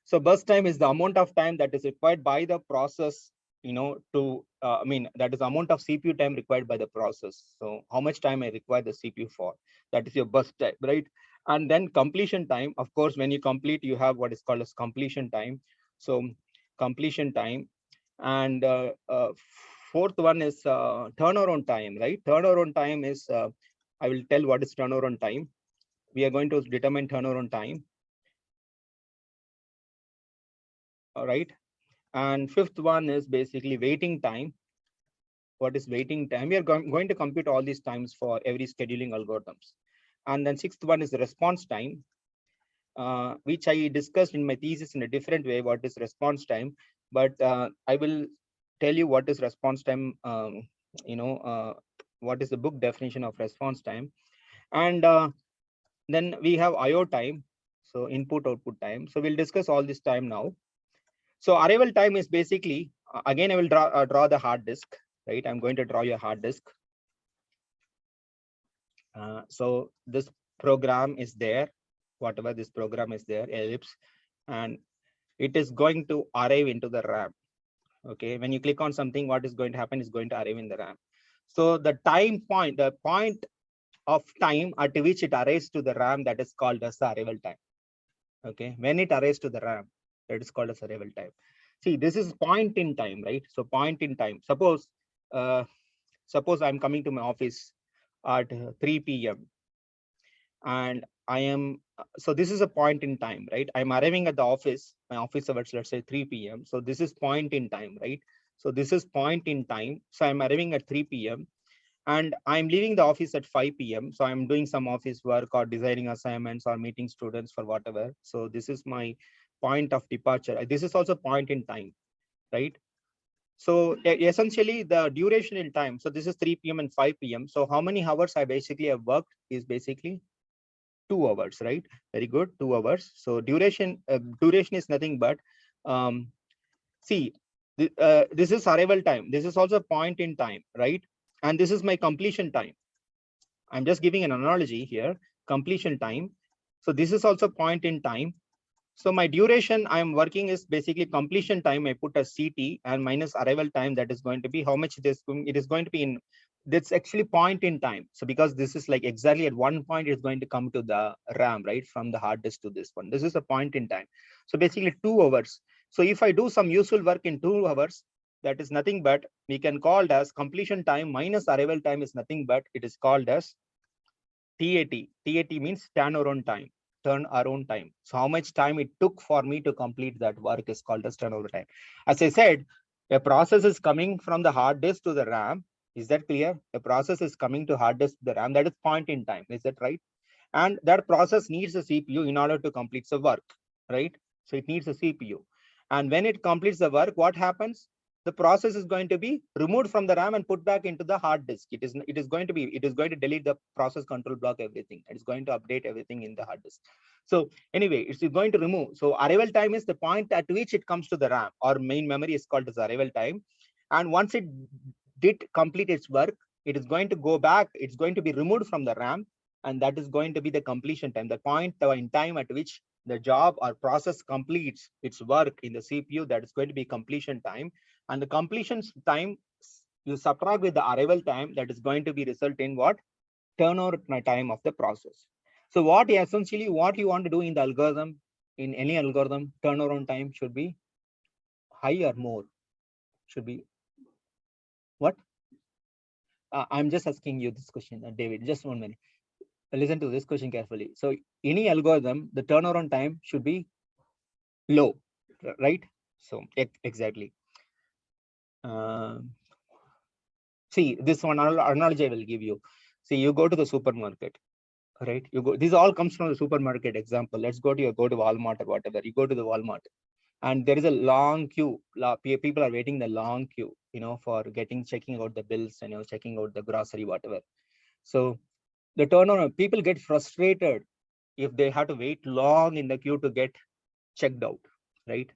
So burst time is the amount of time that is required by the process, that is the amount of CPU time required by the process. So how much time I require the CPU for, that is your burst time, right? And then completion time, of course, when you complete, you have what is called as completion time. So completion time. And fourth one is turnaround time, right? Turnaround time is, I will tell what is turnaround time. we are going to determine turnaround time. All right. And fifth one is basically waiting time. What is waiting time? We are going to compute all these times for every scheduling algorithms. And then sixth one is the response time, which I discussed in my thesis in a different way, what is response time. But I will tell you what is response time, what is the book definition of response time. And then we have IO time, so input output time. So we'll discuss all this time now. So arrival time is basically, again, I will draw the hard disk, right? I'm going to draw your hard disk. So this program is there, whatever this program is there, ellipse, and it is going to arrive into the RAM. Okay, when you click on something, what is going to happen is going to arrive in the RAM. So the time point, the point of time at which it arrives to the RAM, that is called as the arrival time. Okay, when it arrives to the RAM, that is called as arrival time. See, this is point in time, right? So point in time. Suppose I'm coming to my office at 3 p.m. and I am, so this is a point in time, right? I'm arriving at the office, my office hours, let's say 3 p.m. So this is point in time, right? So this is point in time. So I'm arriving at 3 p.m. and I'm leaving the office at 5 p.m. So I'm doing some office work or designing assignments or meeting students for whatever. So this is my point of departure. This is also point in time, right? So essentially the duration in time. So this is 3 p.m. and 5 p.m. So how many hours I basically have worked is basically 2 hours, right? Very good, 2 hours. So duration is nothing but, see, this is arrival time. This is also point in time, right? And this is my completion time. I'm just giving an analogy here, completion time. So this is also point in time. So my duration I'm working is basically completion time. I put a CT and minus arrival time. That is going to be how much it is going to be in. That's actually point in time. So because this is like exactly at one point, it's going to come to the RAM, right? From the hard disk to this one. This is a point in time. So basically 2 hours. So if I do some useful work in 2 hours, that is nothing but we can call it as completion time minus arrival time is nothing but it is called as TAT. TAT means turnaround time. Turnaround time. So how much time it took for me to complete that work is called as turnover time. As I said, a process is coming from the hard disk to the RAM. Is that clear? A process is coming to hard disk to the RAM. That is point in time. Is that right? And that process needs a CPU in order to complete the work, right? So it needs a CPU. And when it completes the work, what happens? The process is going to be removed from the RAM and put back into the hard disk. It is going to delete the process control block, everything. It is going to update everything in the hard disk. So anyway, it's going to remove. So arrival time is the point at which it comes to the RAM, or main memory is called as arrival time. And once it did complete its work, it is going to go back. It's going to be removed from the RAM, and that is going to be the completion time, the point in time at which the job or process completes its work in the CPU. That is going to be completion time. And the completion time you subtract with the arrival time, that is going to be result in what? Turnover time of the process. So what essentially what you want to do in the algorithm, in any algorithm, turnaround time should be high or more? Should be what? I'm just asking you this question, David, just 1 minute. Listen to this question carefully. So any algorithm, the turnaround time should be low, right? So exactly. See, this one analogy I will give you. See, you go to the supermarket, right? You go. This all comes from the supermarket example. Let's go to Walmart or whatever. You go to the Walmart, and there is a long queue. People are waiting the long queue, for checking out the bills and checking out the grocery, whatever. So the turnaround, people get frustrated if they have to wait long in the queue to get checked out, right?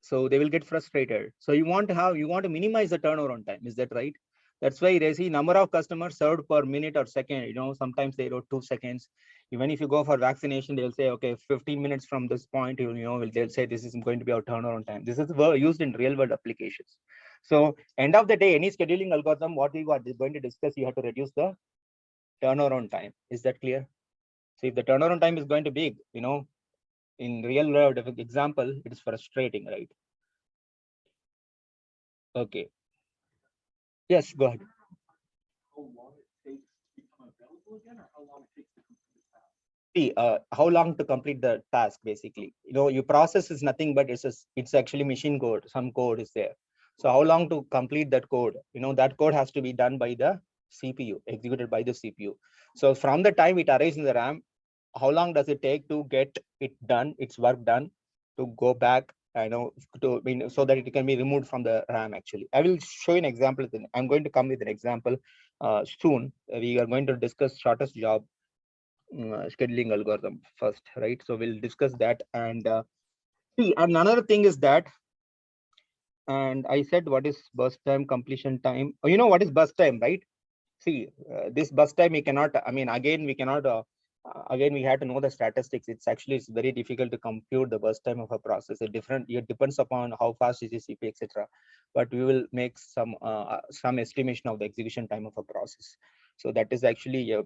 So they will get frustrated. So you want to minimize the turnaround time. Is that right? That's why they see number of customers served per minute or second. Sometimes they wrote 2 seconds. Even if you go for vaccination, they'll say, okay, 15 minutes from this point, they'll say this is going to be our turnaround time. This is used in real world applications. So end of the day, any scheduling algorithm, what we are going to discuss, you have to reduce the turnaround time. Is that clear? So if the turnaround time is going to be big, in real world example, it is frustrating, right? Okay. Yes, go ahead. How long it takes to become available again, or how long it takes to complete the task? see how long to complete the task. Basically, your process is nothing but it's actually machine code. Some code is there. So how long to complete that code? That code has to be done by the CPU, executed by the CPU. So from the time it arrives in the RAM, how long does it take to get it done, its work done, to go back, so that it can be removed from the RAM? Actually, I will show you an example. I'm going to come with an example soon. We are going to discuss shortest job scheduling algorithm first, right? So we'll discuss that. And see, and another thing is that, and I said, what is burst time, completion time? Oh, you know what is burst time, right? See, this bus time we cannot, again, we cannot, again, we have to know the statistics. It's very difficult to compute the bus time of a process. It depends upon how fast is the CPU, etc. But we will make some estimation of the execution time of a process. So that is actually a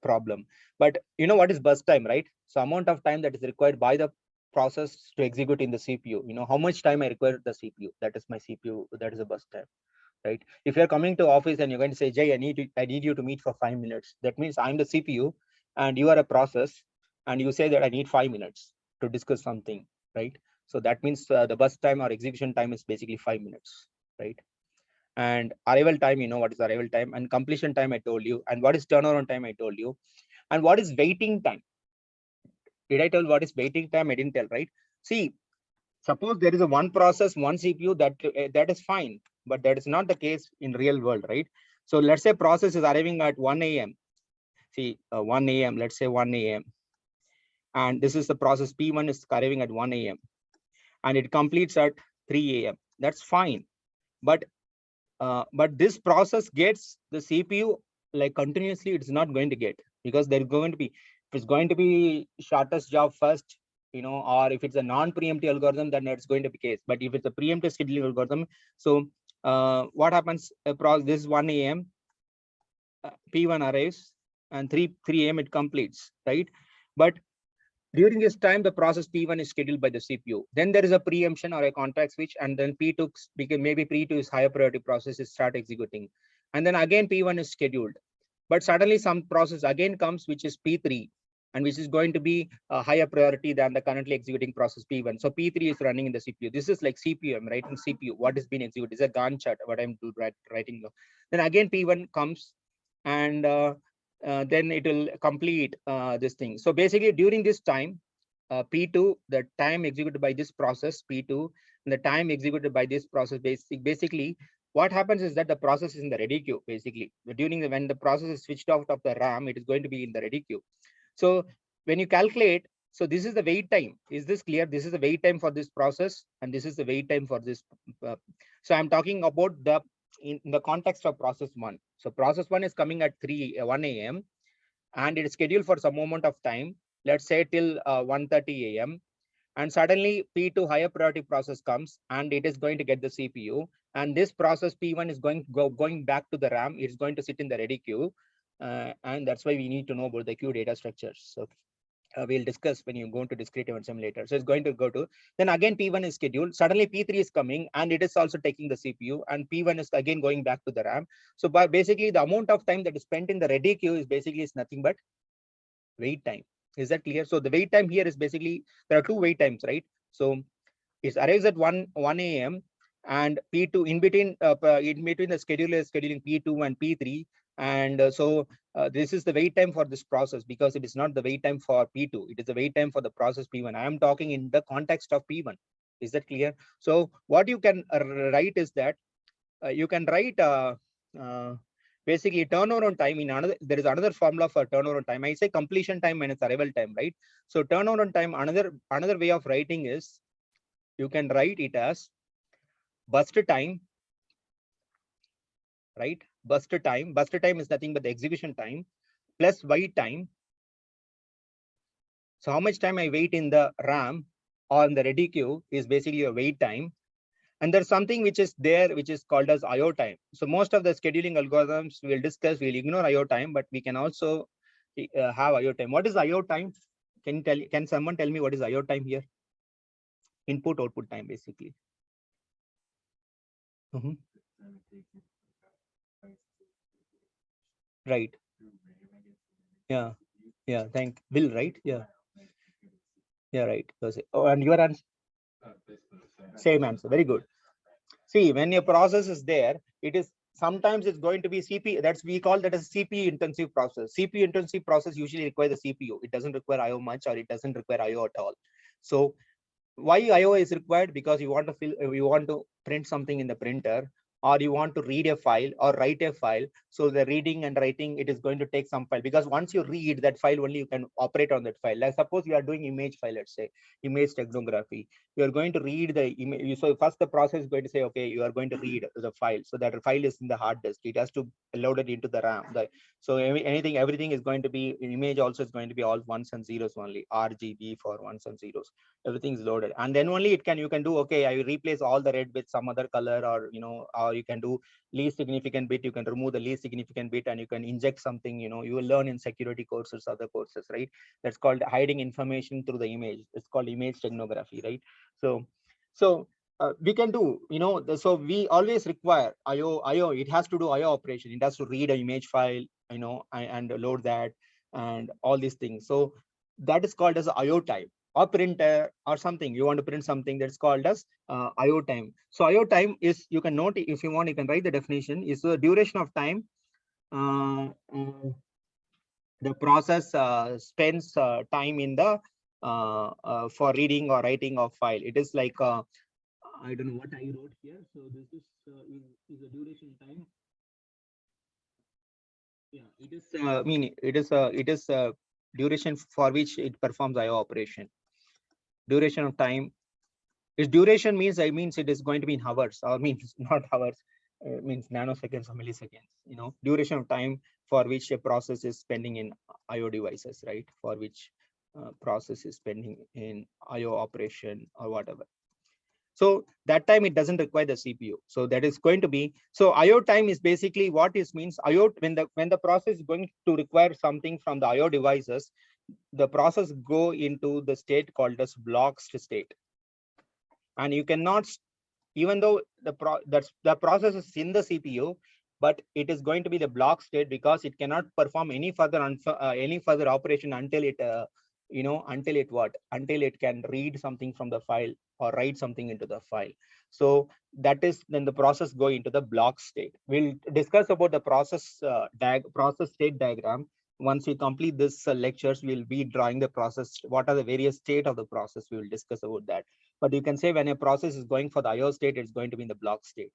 problem. But you know what is bus time, right? So amount of time that is required by the process to execute in the CPU. How much time I require the CPU? That is my CPU. That is a bus time. Right? If you're coming to office and you're going to say, Jay, I need you to meet for 5 minutes. That means I'm the CPU and you are a process, and you say that I need 5 minutes to discuss something, right? So that means the bus time or execution time is basically 5 minutes, right? And arrival time, what is arrival time, and completion time I told you, and what is turnaround time I told you, and what is waiting time. Did I tell what is waiting time? I didn't tell, right? See, suppose there is a one process, one CPU, that is fine, but that is not the case in real world, right? So let's say process is arriving at 1 a.m. See, 1 a.m. Let's say 1 a.m. And this is the process P1 is arriving at 1 a.m. and it completes at 3 a.m. That's fine, but this process gets the CPU like continuously. It's not going to get, because there's going to be, if it's going to be shortest job first, or if it's a non-preemptive algorithm, then it's going to be case. But if it's a preemptive scheduling algorithm, so what happens? This 1 a.m. P1 arrives and 3 a.m. it completes, right? But during this time, the process P1 is scheduled by the CPU. Then there is a preemption or a contract switch, and then P2, because maybe P2 is higher priority process, is start executing. And then again, P1 is scheduled. But suddenly some process again comes, which is P3, and which is going to be a higher priority than the currently executing process P1. So P3 is running in the CPU. This is like CPU, I'm writing CPU. What is being executed is a Gantt chart, what I'm writing. Then again, P1 comes, and then it will complete this thing. So basically during this time, P2, the time executed by this process P2, and the time executed by this process, basically what happens is that the process is in the ready queue. Basically when the process is switched off of the RAM, it is going to be in the ready queue. So when you calculate, so this is the wait time. Is this clear? This is the wait time for this process, and this is the wait time for this. So I'm talking about in the context of process 1. So process 1 is coming at 1 a.m. and it is scheduled for some moment of time, let's say till 1:30 a.m. And suddenly P2 higher priority process comes, and it is going to get the CPU. And this process P1 is going back to the RAM. It's going to sit in the ready queue. And that's why we need to know about the queue data structures. So we'll discuss when you go into discrete event simulator. So it's going to go to, then again P1 is scheduled. Suddenly P3 is coming, and it is also taking the CPU, and P1 is again going back to the RAM. So basically the amount of time that is spent in the ready queue is basically is nothing but wait time. Is that clear? So the wait time here is basically, there are two wait times, right? So it arrives at 1 a.m. and P2 in between the scheduler is scheduling P2 and P3. And this is the wait time for this process, because it is not the wait time for P2. It is the wait time for the process P1. I am talking in the context of P1. Is that clear? So what you can write is that you can write basically turnaround time in another. There is another formula for turnaround time. I say completion time minus arrival time, right? So turnaround time, another way of writing is, you can write it as burst time, right? Burst time is nothing but the execution time plus wait time. So how much time I wait in the RAM or in the ready queue is basically a wait time. And there's something which is there, which is called as IO time. So most of the scheduling algorithms we'll discuss, we'll ignore IO time, but we can also have IO time. What is IO time? Can someone tell me what is IO time here? Input output time, basically. Right. Yeah. Yeah, thank Bill, right? Yeah. Yeah, right. Oh, and your answer? Same answer. Very good. See, when your process is there, it is sometimes it's going to be CPU. That's we call that as CPU intensive process. CPU intensive process usually requires the CPU. It doesn't require IO much, or it doesn't require IO at all. So why IO is required? Because you want to you want to print something in the printer, or you want to read a file or write a file. So the reading and writing, it is going to take some file, because once you read that file, only you can operate on that file. Like suppose you are doing image file, let's say image technography, you are going to read the image. So first the process is going to say, okay, you are going to read the file. So that file is in the hard disk. It has to load it into the RAM. So everything is going to be, image also is going to be all ones and zeros only, RGB for ones and zeros. Everything is loaded, and then only you can do, okay, I replace all the red with some other color, or or you can do least significant bit. You can remove the least significant bit, and you can inject something. You will learn in security courses, other courses, right? That's called hiding information through the image. It's called image technography, right? So we can do, so we always require IO. It has to do IO operation. It has to read an image file, and load that, and all these things. So that is called as IO time. Or printer or something, you want to print something, that's called as IO time. So IO time is, you can note, if you want, you can write the definition, is the duration of time the process spends time in the for reading or writing of file. It is like I don't know what I wrote here. So this is the duration time. Yeah, it is it is duration for which it performs IO operation. Duration of time. Its duration means, it is going to be in hours, or means not hours, means nanoseconds or milliseconds. Duration of time for which a process is spending in IO devices, right? For which process is spending in IO operation or whatever. So that time it doesn't require the CPU. So that is going to be, so IO time is basically what it means. IO, when the process is going to require something from the IO devices, the process go into the state called as blocked state. And you cannot, even though the process is in the CPU, but it is going to be the block state, because it cannot perform any further operation until it until it can read something from the file or write something into the file. So that is, then the process go into the block state. We'll discuss about the process state diagram. Once we complete this lectures, we'll be drawing the process. What are the various state of the process? We will discuss about that. But you can say when a process is going for the IO state, it's going to be in the block state.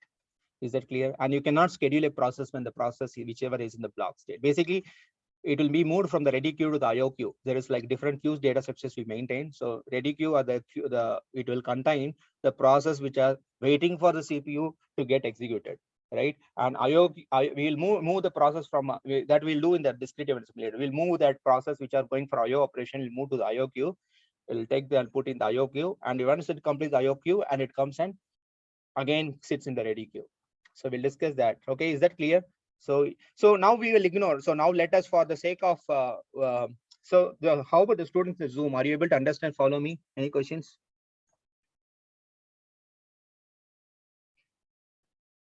Is that clear? And you cannot schedule a process when the process, whichever is in the block state. Basically, it will be moved from the ready queue to the IO queue. There is like different queues, data structures we maintain. So ready queue, or it will contain the process which are waiting for the CPU to get executed, right? And IO, we will move the process from that we'll do in the discrete event simulator. We'll move that process which are going for IO operation, we'll move to the IO queue. We'll take the put in the IO queue, and once it completes the IO queue, and it comes and again sits in the ready queue. So we'll discuss that. Okay, is that clear? So now we will ignore. So now let us, for the sake of how about the students in Zoom? Are you able to understand? Follow me. Any questions?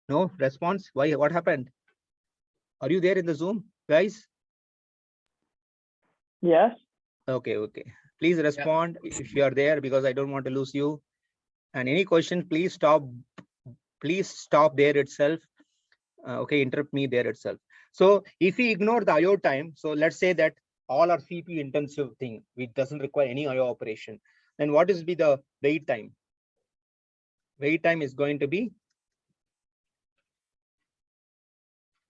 No response. Why? What happened? Are you there in the Zoom, guys? Yes. Okay. Please respond if you are there, because I don't want to lose you. And any question, please stop. Please stop there itself. Okay, interrupt me there itself. So if we ignore the IO time, so let's say that all are CPU intensive thing, which doesn't require any IO operation, then what is be the wait time? Wait time is going to be,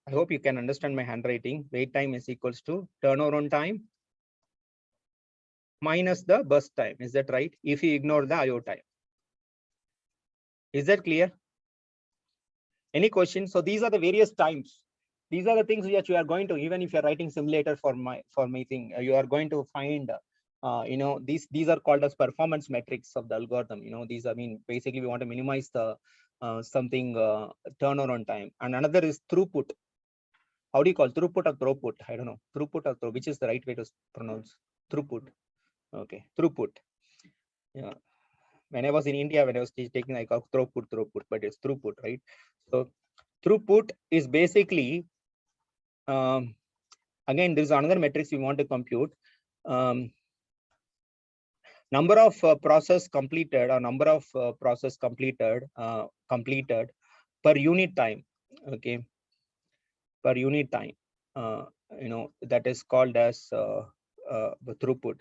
I hope you can understand my handwriting. Wait time is equals to turnaround time minus the burst time. Is that right? If you ignore the IO time. Is that clear? Any questions? So these are the various times. These are the things which you are going to, even if you're writing simulator for my thing, you are going to find, these are called as performance metrics of the algorithm. These, basically we want to minimize the turnaround time. And another is throughput. How do you call throughput or throughput? I don't know. Throughput or throughput, which is the right way to pronounce throughput? Okay, throughput. Yeah. When I was in India, when I was taking, I call throughput, but it's throughput, right? So throughput is basically, again, there is another metrics we want to compute. Number of process completed or number of process completed per unit time. Okay, per unit time. That is called as the throughput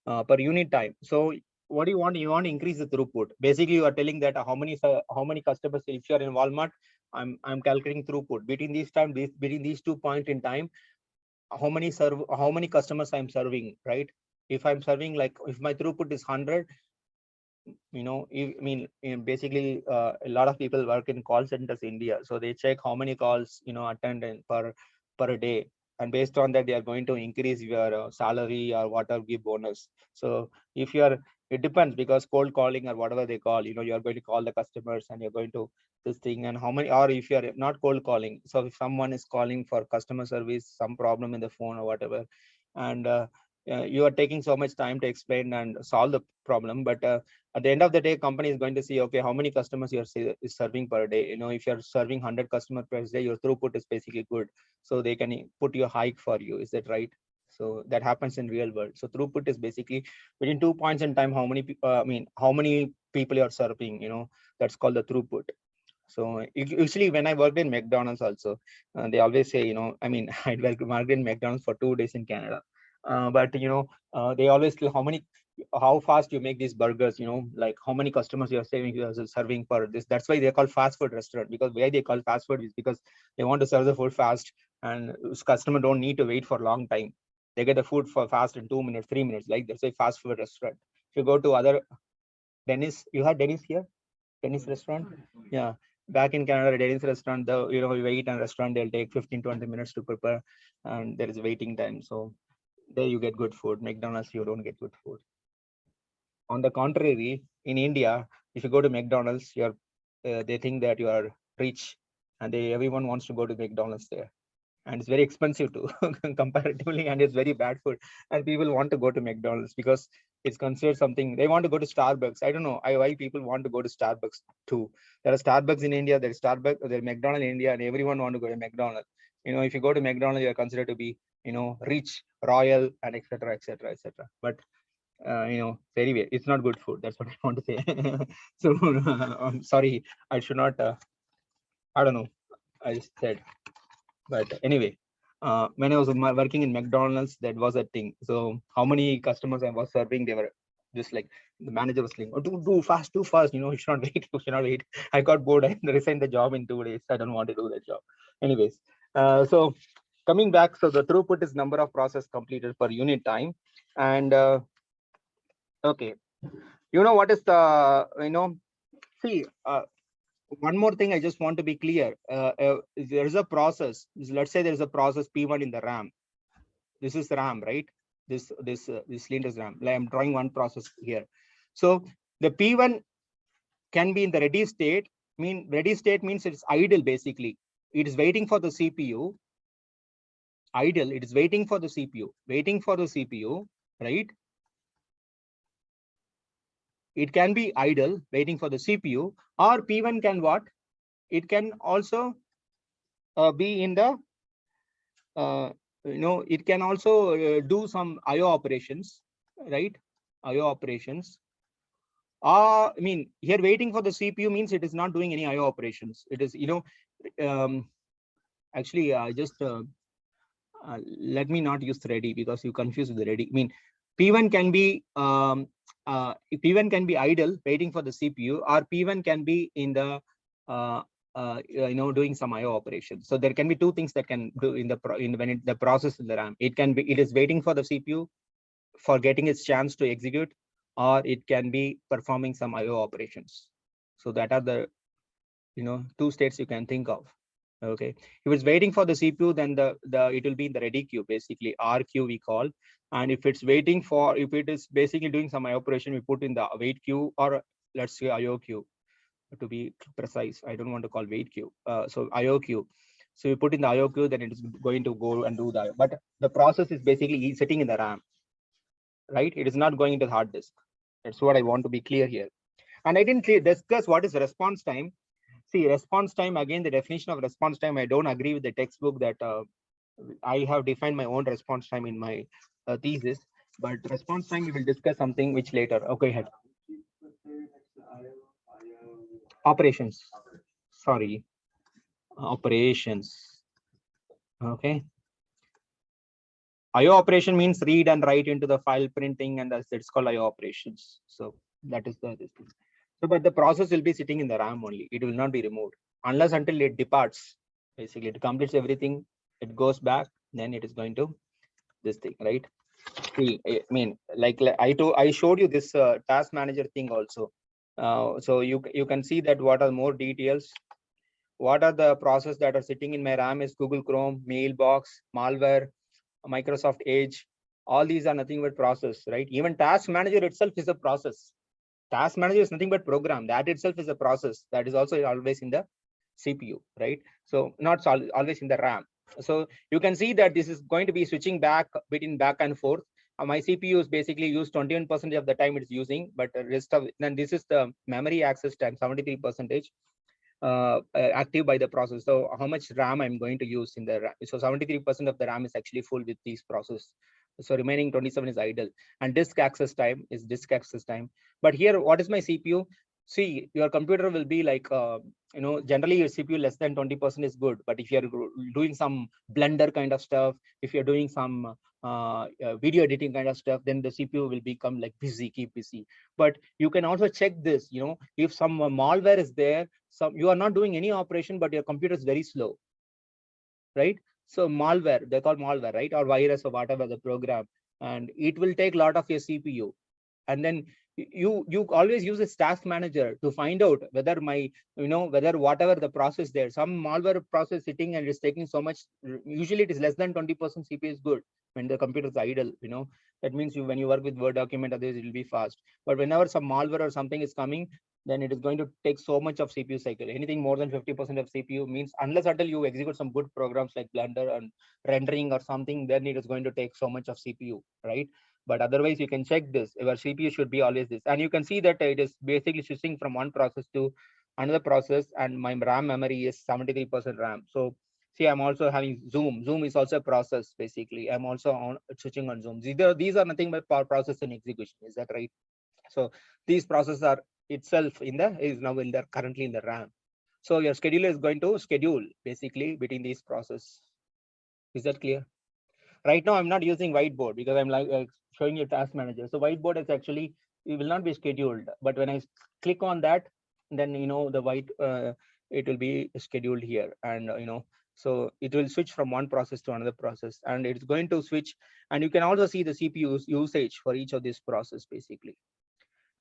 per unit time. So what do you want? You want to increase the throughput. Basically, you are telling that how many customers. If you are in Walmart, I'm calculating throughput between between these 2 points in time. How many customers I'm serving, right? If I'm serving, like, if my throughput is 100, basically a lot of people work in call centers in India, so they check how many calls attended per day, and based on that they are going to increase your salary or whatever, give bonus. So if you are, it depends, because cold calling or whatever they call, you are going to call the customers and you're going to this thing, and how many, or if you are not cold calling, so if someone is calling for customer service, some problem in the phone or whatever, and you are taking so much time to explain and solve the problem, but at the end of the day, company is going to see, okay, how many customers you are serving per day. If you're serving 100 customers per day, your throughput is basically good, so they can put your hike for you. Is that right? So that happens in real world. So throughput is basically between 2 points in time, how many people you are serving. That's called the throughput. So usually when I worked in McDonald's also, they always say, I worked in McDonald's for 2 days in Canada. But they always tell how fast you make these burgers, like how many customers you are serving per this. That's why they call fast food restaurant, because why they call fast food is because they want to serve the food fast, and customer don't need to wait for a long time. They get the food for fast in 2 minutes, 3 minutes, like that's a fast food restaurant. If you go to other Dennis, you had Dennis here? Dennis restaurant? Yeah. Back in Canada, Dennis restaurant, we wait in restaurant, they'll take 15-20 minutes to prepare, and there is waiting time. So there you get good food. McDonald's, you don't get good food. On the contrary, in India, if you go to McDonald's, they think that you are rich, and everyone wants to go to McDonald's there, and it's very expensive too comparatively, and it's very bad food, and people want to go to McDonald's because it's considered something. They want to go to Starbucks. I don't know why people want to go to Starbucks too. There are Starbucks in India, there's Starbucks, there's McDonald's in India, and everyone want to go to McDonald's. If you go to McDonald's, you're considered to be rich, royal, and etc etc etc. But anyway, it's not good food. That's what I want to say. So I'm sorry, I should not I don't know, I said. But anyway, when I was working in McDonald's, that was a thing. So how many customers I was serving, they were just like, the manager was like, oh, do fast, too fast. You should not wait. You should not wait. I got bored. I resigned the job in 2 days. I don't want to do that job. Anyways, so coming back, so the throughput is number of process completed per unit time. And okay, what is the, see, one more thing I just want to be clear. There is a process. Let's say there is a process P1 in the RAM. This is RAM, right? This cylinder is RAM. I'm drawing one process here. So the P1 can be in the ready state. Ready state means it's idle basically. It is waiting for the CPU. Idle. It is waiting for the CPU. Waiting for the CPU, right? It can be idle, waiting for the CPU, or P1 can what? It can also be in the, it can also do some IO operations, right? IO operations. Here waiting for the CPU means it is not doing any IO operations. It is, actually, just let me not use ready, because you confuse with the ready. P1 can be P1 can be idle, waiting for the CPU, or P1 can be in the doing some IO operations. So there can be two things that can do in the process in the RAM. It is waiting for the CPU for getting its chance to execute, or it can be performing some IO operations. So that are the two states you can think of. Okay, if it's waiting for the CPU, then it will be in the ready queue, basically R queue we call. And if it's waiting for, if it is basically doing some IO operation, we put in the wait queue, or let's say IO queue, to be precise. I don't want to call wait queue. So IO queue. So you put in the IO queue, then it is going to go and do that. But the process is basically sitting in the RAM, right? It is not going into the hard disk. That's what I want to be clear here. And I didn't discuss what is response time. See, response time, again, the definition of response time, I don't agree with the textbook that I have defined my own response time in my thesis. But response time, we will discuss something which later. Okay, ahead. Operations. Sorry. Operations. Okay. IO operation means read and write into the file printing, and it's called IO operations. So that is the this thing. So, but the process will be sitting in the RAM only. It will not be removed unless until it departs. Basically, it completes everything. It goes back, then it is going to this thing, right? See, I mean, like I showed you this task manager thing also. So you can see that what are more details. What are the process that are sitting in my RAM is Google Chrome, Mailbox, malware, Microsoft Edge. All these are nothing but process, right? Even task manager itself is a process. Task manager is nothing but program. That itself is a process. That is also always in the CPU, right? So not always in the RAM. So you can see that this is going to be switching back between back and forth. My CPU is basically used 21% of the time it's using, but the rest of then this is the memory access time 73% active by the process. So how much RAM I'm going to use in the RAM? So 73% of the RAM is actually full with these process. So remaining 27 is idle, and disk access time is disk access time. But here, what is my CPU? See, your computer will be like, generally your CPU less than 20% is good. But if you're doing some Blender kind of stuff, if you're doing some video editing kind of stuff, then the CPU will become like busy, keep busy. But you can also check this, if some malware is there, you are not doing any operation, but your computer is very slow, right? So malware, they call malware, right? Or virus or whatever the program, and it will take a lot of your CPU. And then you always use a task manager to find out whether whether whatever the process there, some malware process sitting and it's taking so much. Usually it is less than 20% CPU is good when the computer is idle. That means when you work with Word document, otherwise it will be fast. But whenever some malware or something is coming, then it is going to take so much of CPU cycle. Anything more than 50% of CPU means, unless until you execute some good programs like Blender and rendering or something, then it is going to take so much of CPU, right? But otherwise you can check this. Your CPU should be always this, and you can see that it is basically switching from one process to another process, and my RAM memory is 73% RAM. So see, I'm also having Zoom is also a process. Basically, I'm also switching on Zoom. These are nothing but process and execution. Is that right? So these processes are itself is now currently in the RAM. So your scheduler is going to schedule basically between these processes. Is that clear? Right now I'm not using whiteboard because I'm like showing you task manager. So whiteboard is actually, it will not be scheduled, but when I click on that, then the it will be scheduled here, and so it will switch from one process to another process, and it's going to switch. And you can also see the CPU usage for each of these process basically.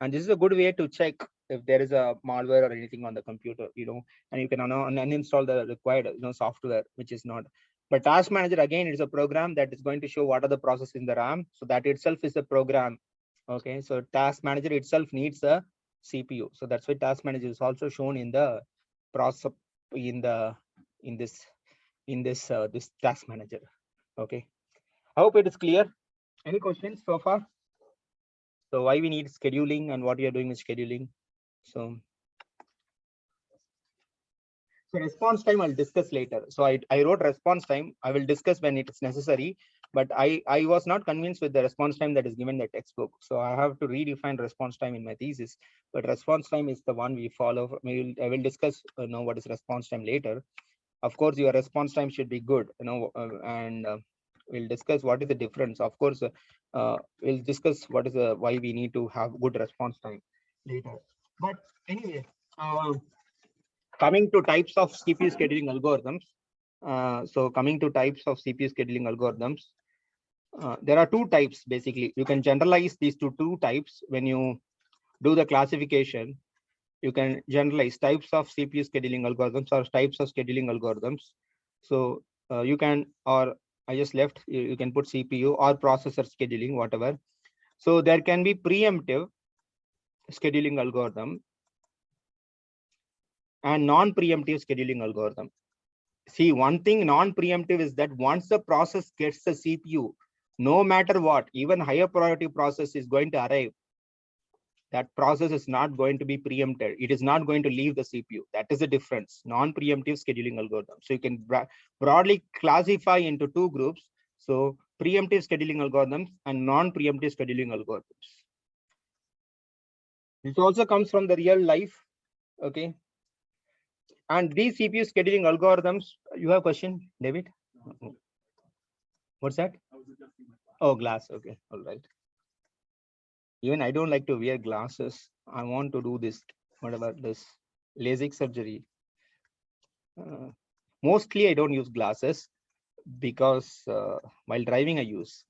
And this is a good way to check if there is a malware or anything on the computer, and you can uninstall the required software, which is not. But task manager, again, is a program that is going to show what are the processes in the RAM. So that itself is a program. Okay, so task manager itself needs a CPU. So that's why task manager is also shown in the process in this task manager. Okay, I hope it is clear. Any questions so far? So why we need scheduling and what we are doing with scheduling. So response time I'll discuss later. So I wrote response time. I will discuss when it is necessary, but I was not convinced with the response time that is given in the textbook. So I have to redefine response time in my thesis. But response time is the one we follow. I will discuss what is response time later. Of course, your response time should be good, and we'll discuss what is the difference. Of course, we'll discuss what is why we need to have good response time later. But anyway, coming to types of CPU scheduling algorithms. So coming to types of CPU scheduling algorithms, there are two types basically. You can generalize these to two types when you do the classification. You can generalize types of CPU scheduling algorithms or types of scheduling algorithms. So you can, or I just left, you can put CPU or processor scheduling, whatever. So there can be preemptive scheduling algorithm and non-preemptive scheduling algorithm. See, one thing non-preemptive is that once the process gets the CPU, no matter what, even higher priority process is going to arrive, that process is not going to be preempted. It is not going to leave the CPU. That is the difference. Non-preemptive scheduling algorithm. So you can broadly classify into two groups. So preemptive scheduling algorithms and non-preemptive scheduling algorithms. This also comes from the real life. Okay. And these CPU scheduling algorithms, you have a question, David? What's that? Oh, glass. Okay. All right. Even I don't like to wear glasses. I want to do this. What about this? LASIK surgery. Mostly I don't use glasses because while driving I use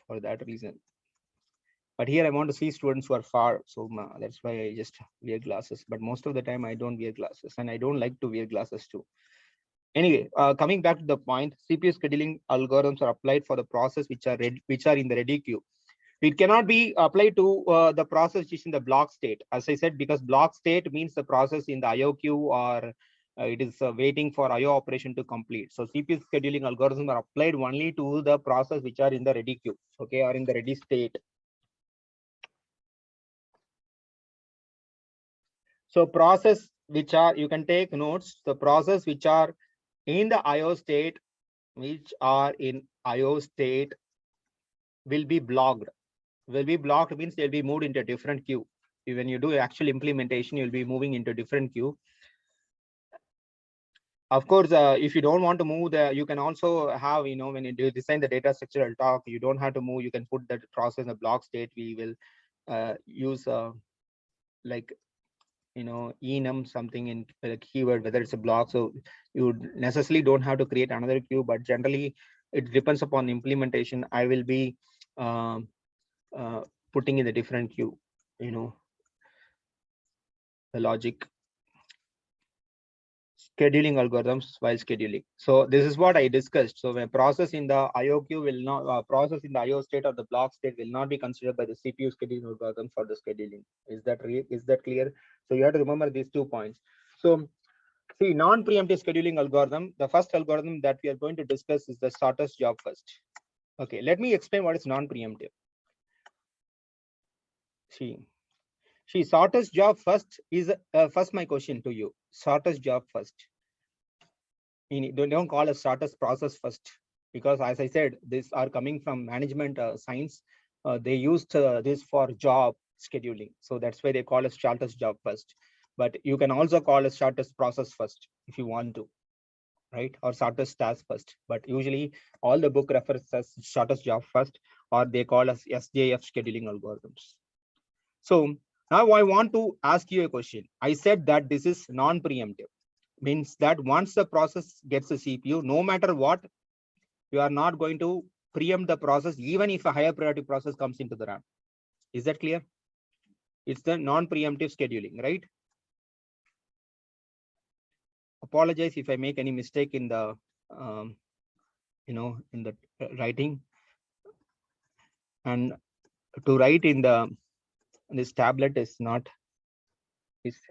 for that reason. But here I want to see students who are far. So that's why I just wear glasses. But most of the time I don't wear glasses and I don't like to wear glasses too. Anyway, coming back to the point, CPU scheduling algorithms are applied for the process which are in the ready queue. It cannot be applied to the process which is in the block state. As I said, because block state means the process in the IO queue or it is waiting for IO operation to complete. So CPU scheduling algorithms are applied only to the process which are in the ready queue, okay, or in the ready state. So process which are, you can take notes, the process which are in the IO state, which are in IO state will be blocked. Will be blocked means they'll be moved into a different queue. When you do actual implementation, you'll be moving into a different queue. Of course, if you don't want to move you can also have, when you do design the data structure, I'll talk, you don't have to move, you can put that process in the block state. We will use like, enum something in the keyword, whether it's a block. So you necessarily don't have to create another queue, but generally it depends upon implementation. I will be putting in a different queue, the logic scheduling algorithms while scheduling. So this is what I discussed. So when process in the IO queue will not process in the IO state or the block state will not be considered by the CPU scheduling algorithm for the scheduling. Is that clear? So you have to remember these 2 points. So see, non-preemptive scheduling algorithm, the first algorithm that we are going to discuss is the shortest job first. Okay, let me explain what is non-preemptive. See, shortest job first is first my question to you. Shortest job first. Don't call a shortest process first, because as I said, these are coming from management science. They used this for job scheduling. So that's why they call it shortest job first. But you can also call it shortest process first if you want to, right? Or shortest task first. But usually all the book refers as shortest job first, or they call us SJF scheduling algorithms. So now I want to ask you a question. I said that this is non-preemptive. Means that once the process gets a CPU, no matter what, you are not going to preempt the process, even if a higher priority process comes into the RAM. Is that clear? It's the non-preemptive scheduling, right? Apologize if I make any mistake in the, in the writing. And to write in this tablet is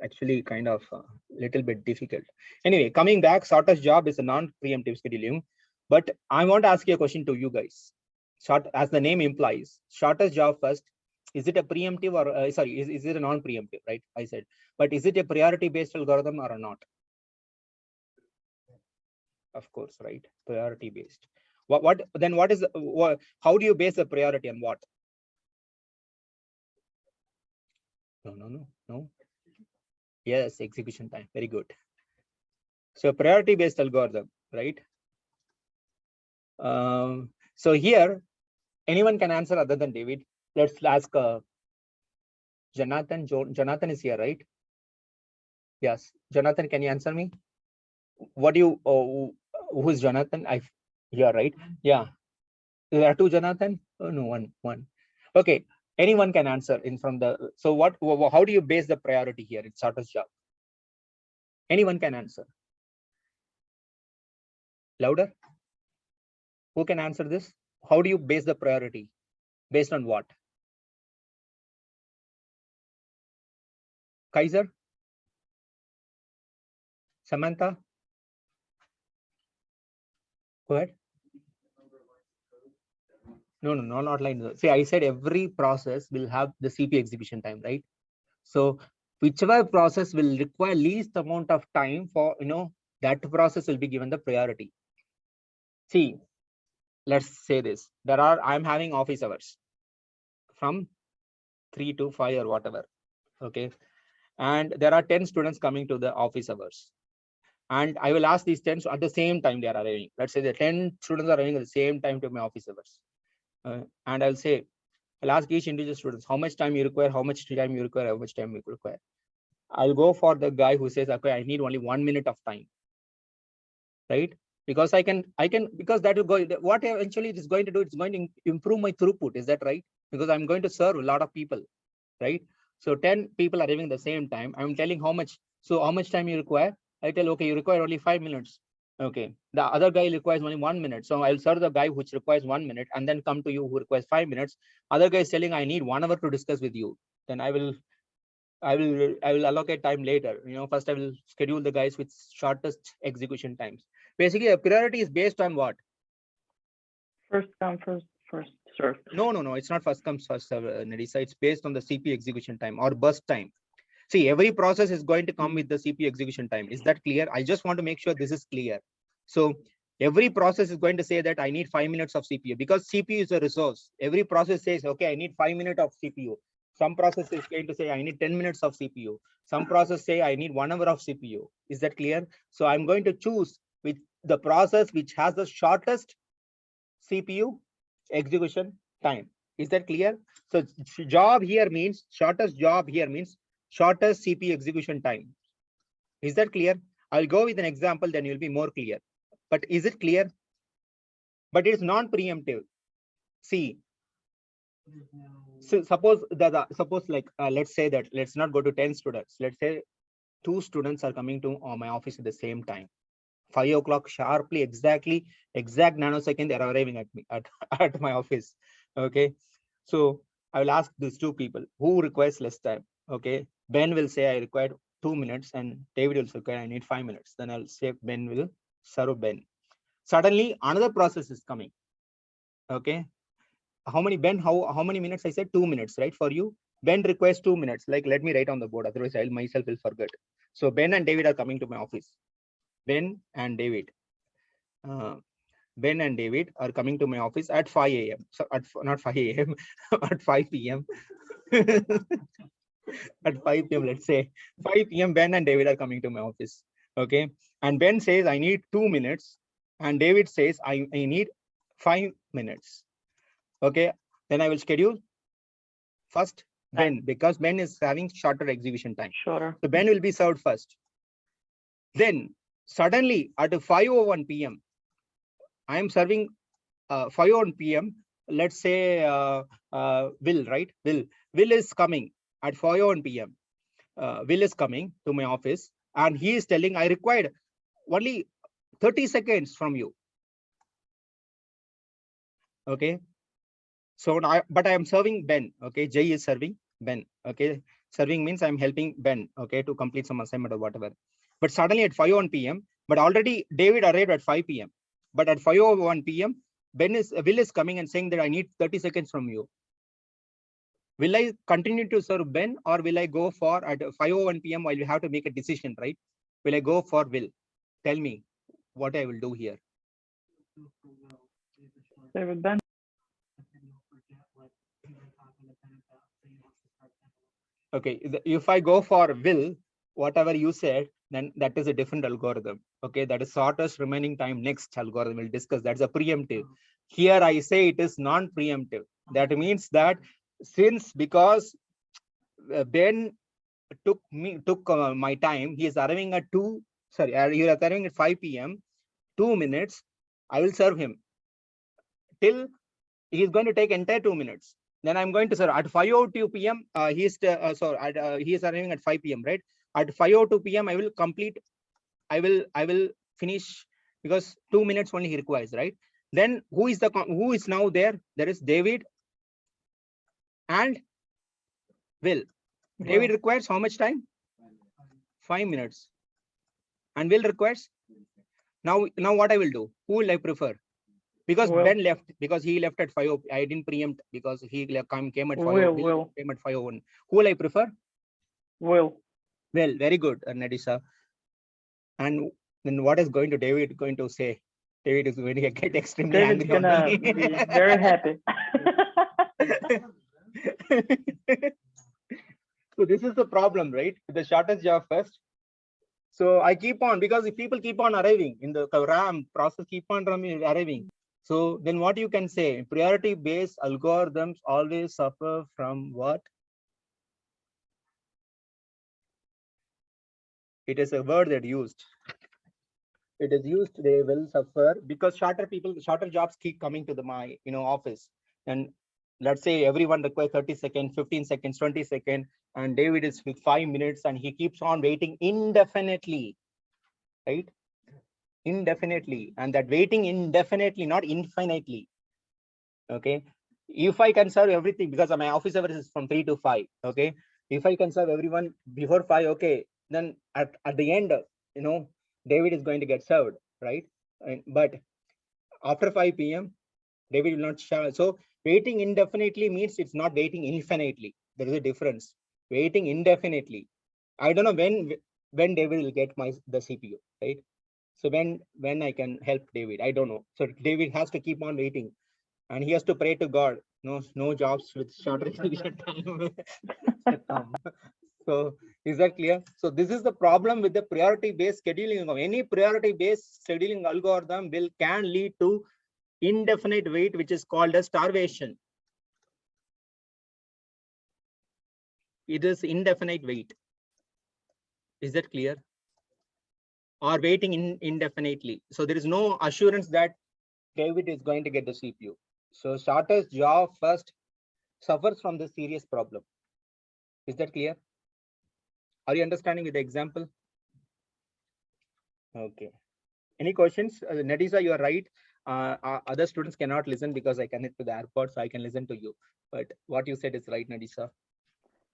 actually kind of a little bit difficult. Anyway, coming back, shortest job is a non-preemptive scheduling. But I want to ask you a question to you guys. As the name implies, shortest job first, is it a preemptive or sorry, is it a non-preemptive, right? I said, but is it a priority-based algorithm or not? Of course, right? Priority-based. How do you base the priority on what? No. Yes, execution time. Very good. So priority-based algorithm, right? So here, anyone can answer other than David. Let's ask Jonathan. Jonathan is here, right? Yes. Jonathan, can you answer me? What do you? Who is Jonathan? Here, right? Yeah. There are two Jonathan. Oh no, one. Okay. Anyone can answer in from the. So what? How do you base the priority here? It's shortest job. Anyone can answer. Louder. Who can answer this? How do you base the priority? Based on what? Kaiser? Samantha? Go ahead. No, not line. See, I said every process will have the CPU execution time, right? So whichever process will require least amount of time for, that process will be given the priority. See, let's say this, I'm having office hours from 3 to 5 or whatever. Okay. And there are 10 students coming to the office hours. And I will ask these 10 at the same time they are arriving. Let's say the 10 students are arriving at the same time to my office hours. And I'll ask each individual students how much time you require, how much time you require, how much time you require. I'll go for the guy who says, okay, I need only 1 minute of time. Right? Because because that will go, what eventually it is going to do, it's going to improve my throughput. Is that right? Because I'm going to serve a lot of people, right? So 10 people are arriving at the same time. I'm telling how much, so how much time you require? I tell, okay, you require only 5 minutes. Okay. The other guy requires only 1 minute. So I'll serve the guy which requires 1 minute and then come to you who requires 5 minutes. Other guy is telling I need 1 hour to discuss with you. Then I will allocate time later. First I will schedule the guys with shortest execution times. Basically, a priority is based on what? First come, first served. No, it's not first comes first serve, Nadisa. It's based on the CPU execution time or burst time. See, every process is going to come with the CPU execution time. Is that clear? I just want to make sure this is clear. So every process is going to say that I need 5 minutes of CPU because CPU is a resource. Every process says, okay, I need 5 minutes of CPU. Some process is going to say I need 10 minutes of CPU. Some process say I need 1 hour of CPU. Is that clear? So I'm going to choose with the process which has the shortest CPU execution time. Is that clear? So job here means shortest job here means shortest CPU execution time. Is that clear? I'll go with an example, then you'll be more clear. But is it clear? But it's non-preemptive. See, so suppose like let's say that let's not go to 10 students. Let's say 2 students are coming to my office at the same time. 5 o'clock sharply, exact nanosecond, they are arriving at me at my office. Okay. So I will ask these 2 people who requires less time. Okay. Ben will say I require 2 minutes and David will say I need 5 minutes. Then I'll say Ben will serve Ben. Suddenly another process is coming. Okay. How many, Ben? How many minutes? I said 2 minutes, right? For you, Ben requires 2 minutes. Like, let me write on the board. Otherwise, I myself will forget. So Ben and David are coming to my office. Ben and David. Ben and David are coming to my office at 5 a.m. So not 5 a.m. at 5 p.m. at 5 p.m. Let's say 5 p.m. Ben and David are coming to my office. Okay. And Ben says I need 2 minutes. And David says I need 5 minutes. Okay. Then I will schedule first Ben because Ben is having shorter execution time. Shorter. So Ben will be served first. Then suddenly at 5:01 p.m. I am serving 5:01 p.m. Let's say Will, right? Will is coming at 5:01 p.m. Will is coming to my office and he is telling I required only 30 seconds from you. Okay. So now, but I am serving Ben. Okay. Jay is serving Ben. Okay. Serving means I'm helping Ben. Okay. To complete some assignment or whatever. But suddenly at 5:01 p.m. But already David arrived at 5 p.m. But at 5:01 p.m. Will is coming and saying that I need 30 seconds from you. Will I continue to serve Ben or will I go for at 5:01 p.m. while we have to make a decision, right? Will I go for Will? Tell me what I will do here. Stay with Ben. Okay, if I go for Will, whatever you said, then that is a different algorithm. Okay, that is shortest remaining time next algorithm we'll discuss. That's a preemptive. Here I say it is non-preemptive. That means that because Ben took my time, he is arriving at he is arriving at 5 p.m. 2 minutes. I will serve him till he is going to take entire 2 minutes. Then I'm going to serve at 5:02 p.m. He is arriving at 5 p.m. right? At 5:02 p.m. I will complete. I will finish because 2 minutes only he requires, right? Then who is now there? There is David and Will. David requires how much time? 5 minutes. And Will requires? Now what I will do? Who will I prefer? Because Ben left, because he left at 5. I didn't preempt because he came at 5. Will came at 5:01. Who will I prefer? Will. Well, very good, Nadisa. And then what is David going to say? David is going to get extremely David's angry on gonna me. be very happy. So this is the problem, right? The shortest job first. So I keep on, because if people keep on arriving in the RAM process, keep on arriving. So then what you can say, priority based algorithms always suffer from what? It is a word that used. It is used, they will suffer because shorter jobs keep coming to the my office. And let's say everyone requires 30 seconds, 15 seconds, 20 seconds, and David is with 5 minutes and he keeps on waiting indefinitely, right? Indefinitely, and that waiting indefinitely, not infinitely. Okay. If I can serve everything, because my office hours is from 3 to 5. Okay. If I can serve everyone before 5, okay, then at the end, David is going to get served, right? But after 5 p.m., David will not show. So waiting indefinitely means it's not waiting infinitely. There is a difference. Waiting indefinitely. I don't know when David will get the CPU, right? So when I can help David, I don't know. So David has to keep on waiting, and he has to pray to God. No jobs with shorter execution time. So is that clear? So this is the problem with the priority-based scheduling. Any priority-based scheduling algorithm can lead to indefinite wait, which is called as starvation. It is indefinite wait. Is that clear? Or waiting indefinitely. So there is no assurance that David is going to get the CPU. So shortest job first suffers from this serious problem. Is that clear? Are you understanding with the example? Okay. Any questions? Nadisa, you are right. Other students cannot listen because I connect to the airport, so I can listen to you. But what you said is right, Nadisa.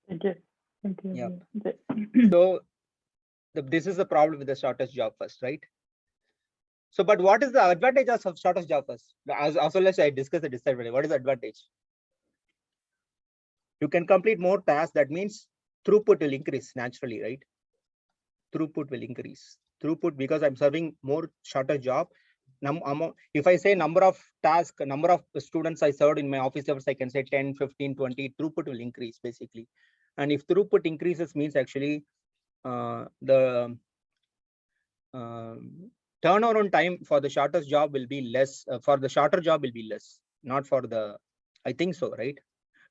Thank you. Thank you. Yeah. So this is the problem with the shortest job first, right? So, but what is the advantage of shortest job first? As well as I discuss the disadvantage. What is the advantage? You can complete more tasks. That means throughput will increase naturally, right? Throughput will increase. Throughput, because I'm serving more shorter job. If I say number of tasks, number of students I served in my office hours, I can say 10, 15, 20, throughput will increase basically. And if throughput increases means actually the turnaround time for the shortest job will be less, for the shorter job will be less, not for the, I think so, right?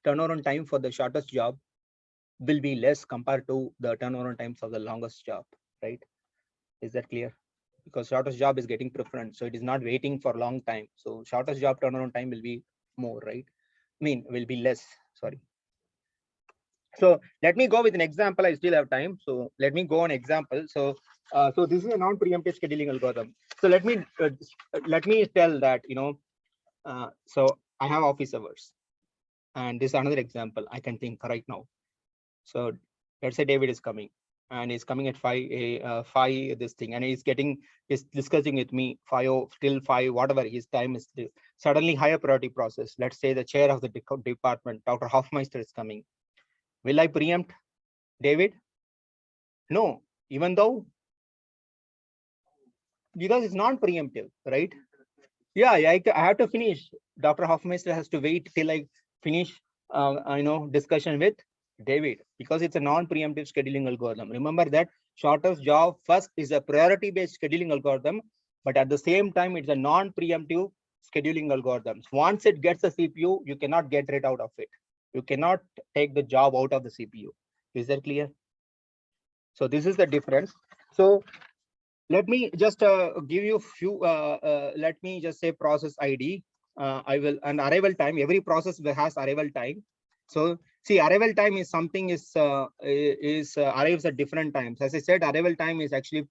Turnaround time for the shortest job will be less compared to the turnaround times of the longest job, right? Is that clear? Because shortest job is getting preference, so it is not waiting for a long time. So shortest job turnaround time will be more, right? Will be less, sorry. So let me go with an example. I still have time, so let me go on example. So so this is a non-preemptive scheduling algorithm. So let me tell that so I have office hours, and this is another example I can think right now. So let's say David is coming, and he's coming at 5 this thing, and he's discussing with me 5 till 5, whatever his time is. Suddenly higher priority process. Let's say the chair of the department, Dr. Hoffmeister, is coming. Will I preempt David? No, even though, because it's not preemptive, right? Yeah, I have to finish. Dr. Hoffmeister has to wait till I finish, discussion with David, because it's a non-preemptive scheduling algorithm. Remember that shortest job first is a priority-based scheduling algorithm, but at the same time, it's a non-preemptive scheduling algorithm. Once it gets a CPU, you cannot get rid out of it. You cannot take the job out of the CPU. Is that clear? So this is the difference. So let me just give you a few, let me just say process ID. I will, and arrival time, every process has arrival time. So see, arrival time is something arrives at different times. As I said, arrival time is actually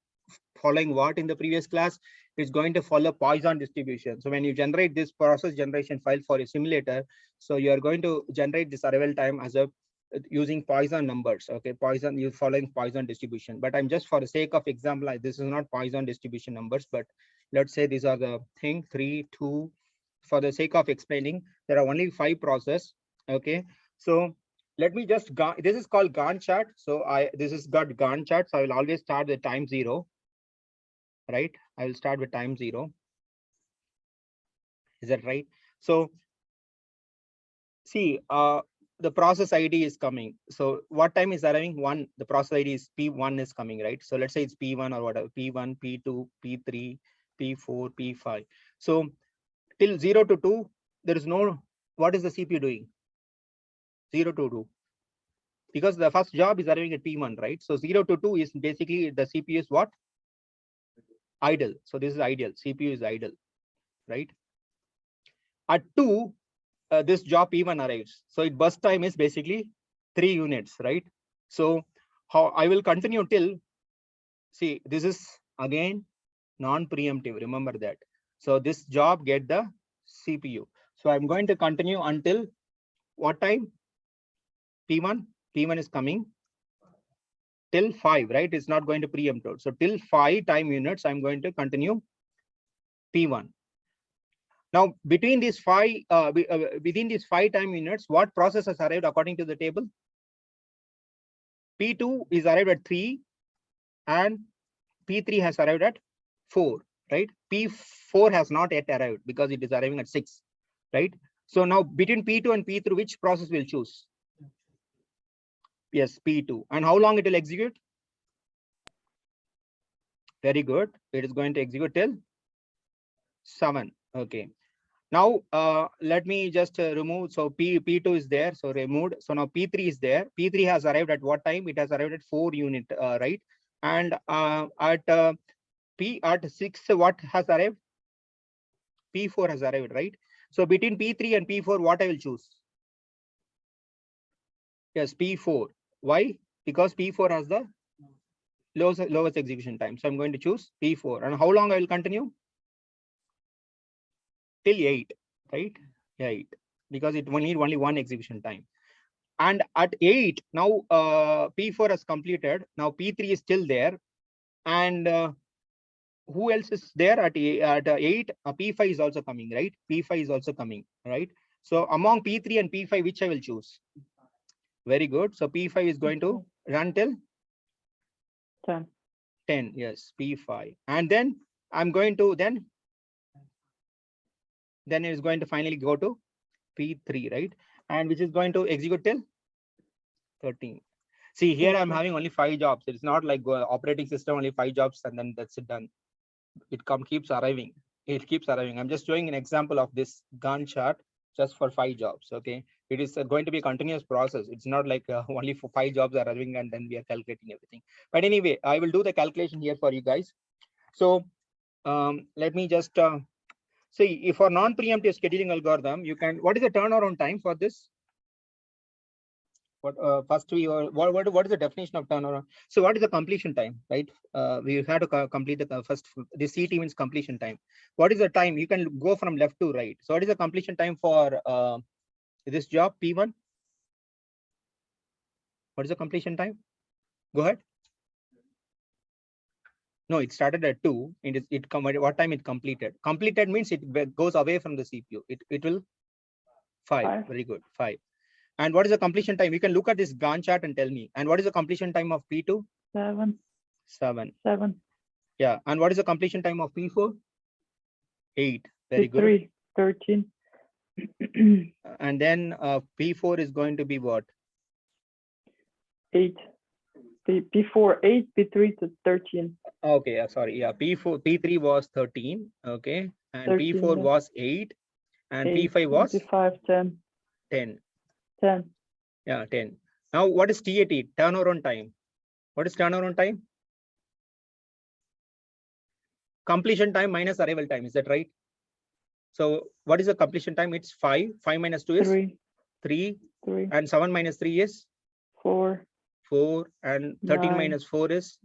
following what in the previous class? It's going to follow Poisson distribution. So when you generate this process generation file for a simulator, so you are going to generate this arrival time as a using Poisson numbers. Okay, Poisson, you following Poisson distribution. But I'm just, for the sake of example, this is not Poisson distribution numbers, but let's say these are the thing 3, 2. For the sake of explaining, there are only 5 process. Okay, so let me just this is called Gantt chart. So this is got Gantt chart. So I will always start with time 0. Right, I will start with time 0. Is that right? So see, the process ID is coming. So what time is arriving? One, the process ID is P1 is coming, right? So let's say it's P1 or whatever, P1, P2, P3, P4, P5. So till 0 to 2, there is no, what is the CPU doing? 0 to 2. Because the first job is arriving at P1, right? So 0 to 2 is basically the CPU is what? Idle. So this is ideal. CPU is idle, right? At 2, this job P1 arrives. So it burst time is basically 3 units, right? So how I will continue till, see, this is again non-preemptive. Remember that. So this job get the CPU. So I'm going to continue until what time? P1. P1 is coming till 5, right? It's not going to preempt out. So till 5 time units, I'm going to continue P1. Now between these within these 5 time units, what process has arrived according to the table? P2 is arrived at 3 and P3 has arrived at 4, right? P4 has not yet arrived because it is arriving at 6, right? So now between P2 and P3, which process will choose? Yes, P2. And how long it will execute? Very good. It is going to execute till 7. Okay. Now let me just remove. So P2 is there. So removed. So now P3 is there. P3 has arrived at what time? It has arrived at 4 unit, right? And at 6, what has arrived? P4 has arrived, right? So between P3 and P4, what I will choose? Yes, P4. Why? Because P4 has the lowest execution time. So I'm going to choose P4. And how long I will continue? Till 8, right? 8, because it will need only one execution time. And at 8, now P4 has completed. Now P3 is still there. And who else is there at 8? P5 is also coming, right? P5 is also coming, right? So among P3 and P5, which I will choose? Very good. So P5 is going to run till 10. 10. Yes, P5. And then I'm going to then it is going to finally go to P3, right? And which is going to execute till 13. See, here I'm having only 5 jobs. It's not like operating system only 5 jobs and then that's it done. It keeps arriving. It keeps arriving. I'm just showing an example of this Gantt chart just for 5 jobs. Okay, it is going to be a continuous process. It's not like only for 5 jobs are arriving and then we are calculating everything. But anyway, I will do the calculation here for you guys. So let me just see, if for non-preemptive scheduling algorithm, you can, what is the turnaround time for this? What first what is the definition of turnaround? So what is the completion time, right? We had to complete the first, the CT means completion time. What is the time? You can go from left to right. So what is the completion time for this job P1? What is the completion time? Go ahead. No, it started at 2. What time it completed? Completed means it goes away from the CPU. It will 5. Very good, 5. And what is the completion time? You can look at this Gantt chart and tell me. And what is the completion time of P2? 7. 7. Yeah. And what is the completion time of P4? 8. Very good. P3, 13. And then P4 is going to be what? 8. P4, 8, P3 to 13. Okay, sorry. Yeah, P3 was 13. Okay. And 13, P4 yeah. was 8. And 8, P5 was 5, 10. 10. 10. Yeah, 10. Now, what is TAT? Turnaround time. What is turnaround time? Completion time minus arrival time. Is that right? So what is the completion time? It's 5. 5 minus 2 is 3. 3. And 7 minus 3 is 4. 4. And 13 9. minus 4 is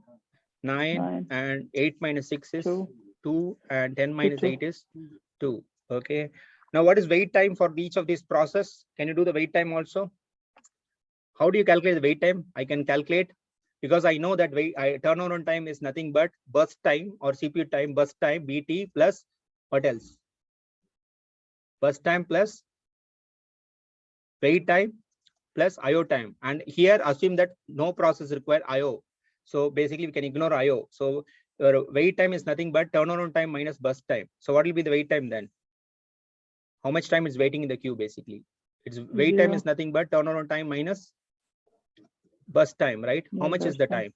9. 9. And 8 minus 6 is 2. 2. And 10 minus 2. 8 is 2. Okay. Now, what is wait time for each of these process? Can you do the wait time also? How do you calculate the wait time? I can calculate because I know that turnaround time is nothing but burst time or CPU time, burst time, BT plus what else? Burst time plus wait time plus IO time. And here assume that no process require IO. So basically we can ignore IO. So your wait time is nothing but turnaround time minus burst time. So what will be the wait time then? How much time is waiting in the queue basically? It's wait time 0. is nothing but turnaround time minus bus time, right? How Yeah, much is bus the time.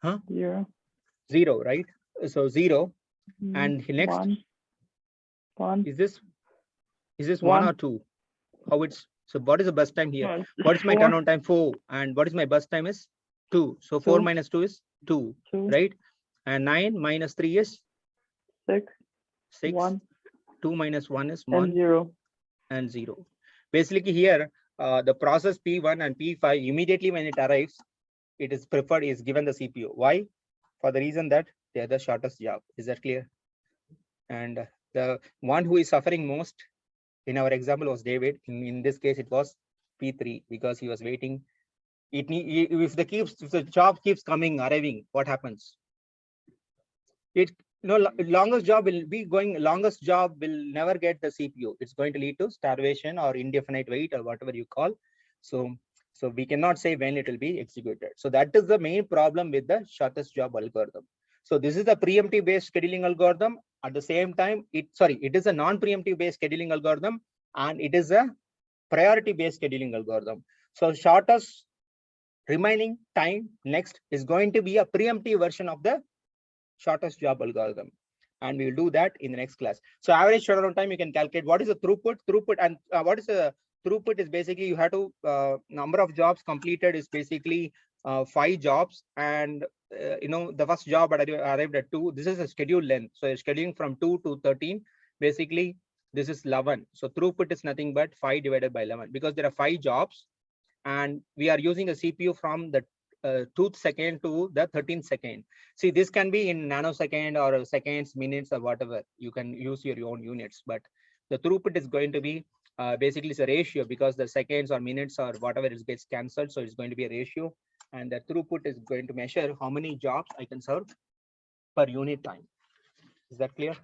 time? 0. 0, right? So 0. Mhm. And next, 1. 1. is this 1 1. or 2? How it's, so what is the bus time here? No, What is my 4. turnaround time? 4. And what is my bus time is 2. So 4 2. minus 2 is 2, 2. right? And 9 minus 3 is 6. 6. 1. 2 minus 1 is And 1 0. and 0. Basically here, the process P1 and P5, immediately when it arrives, it is preferred, is given the CPU. Why? For the reason that they are the shortest job. Is that clear? And the one who is suffering most in our example was David. In this case, it was P3 because he was waiting. If the job keeps coming, arriving, what happens? Longest job will never get the CPU. It's going to lead to starvation or indefinite wait or whatever you call. So we cannot say when it will be executed. So that is the main problem with the shortest job algorithm. So this is the preemptive based scheduling algorithm. At the same time, it is a non-preemptive based scheduling algorithm, and it is a priority based scheduling algorithm. So shortest remaining time next is going to be a preemptive version of the shortest job algorithm, and we will do that in the next class. So average turnaround time, you can calculate what is the throughput and what is the throughput is basically you have to number of jobs completed is basically 5 jobs, and the first job arrived at 2. This is a schedule length, so you're scheduling from 2 to 13. Basically this is 11, so throughput is nothing but 5 divided by 11 because there are 5 jobs, and we are using a CPU from the 2nd second to the 13th second. See, this can be in nanosecond or seconds, minutes, or whatever. You can use your own units, but the throughput is going to be basically it's a ratio because the seconds or minutes or whatever it gets cancelled. So it's going to be a ratio, and the throughput is going to measure how many jobs I can serve per unit time. Is that clear?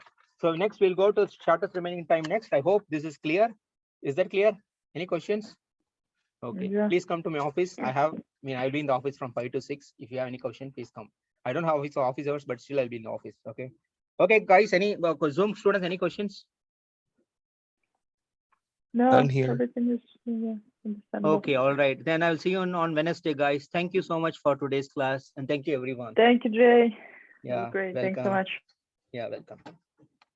So next we'll go to shortest remaining time next. I hope this is clear. Is that clear? Any questions? Okay, Yeah. please come to my office. I'll be in the office from 5 to 6. If you have any question, please come. I don't have office hours, but still I'll be in the office. Okay. Okay, guys, any Zoom students, any questions? No, Done here. everything is understandable. Okay, all right. Then I'll see you on Wednesday, guys. Thank you so much for today's class, and thank you everyone. Thank you, Jay. Yeah, Great. Thanks so welcome. much. Yeah, welcome.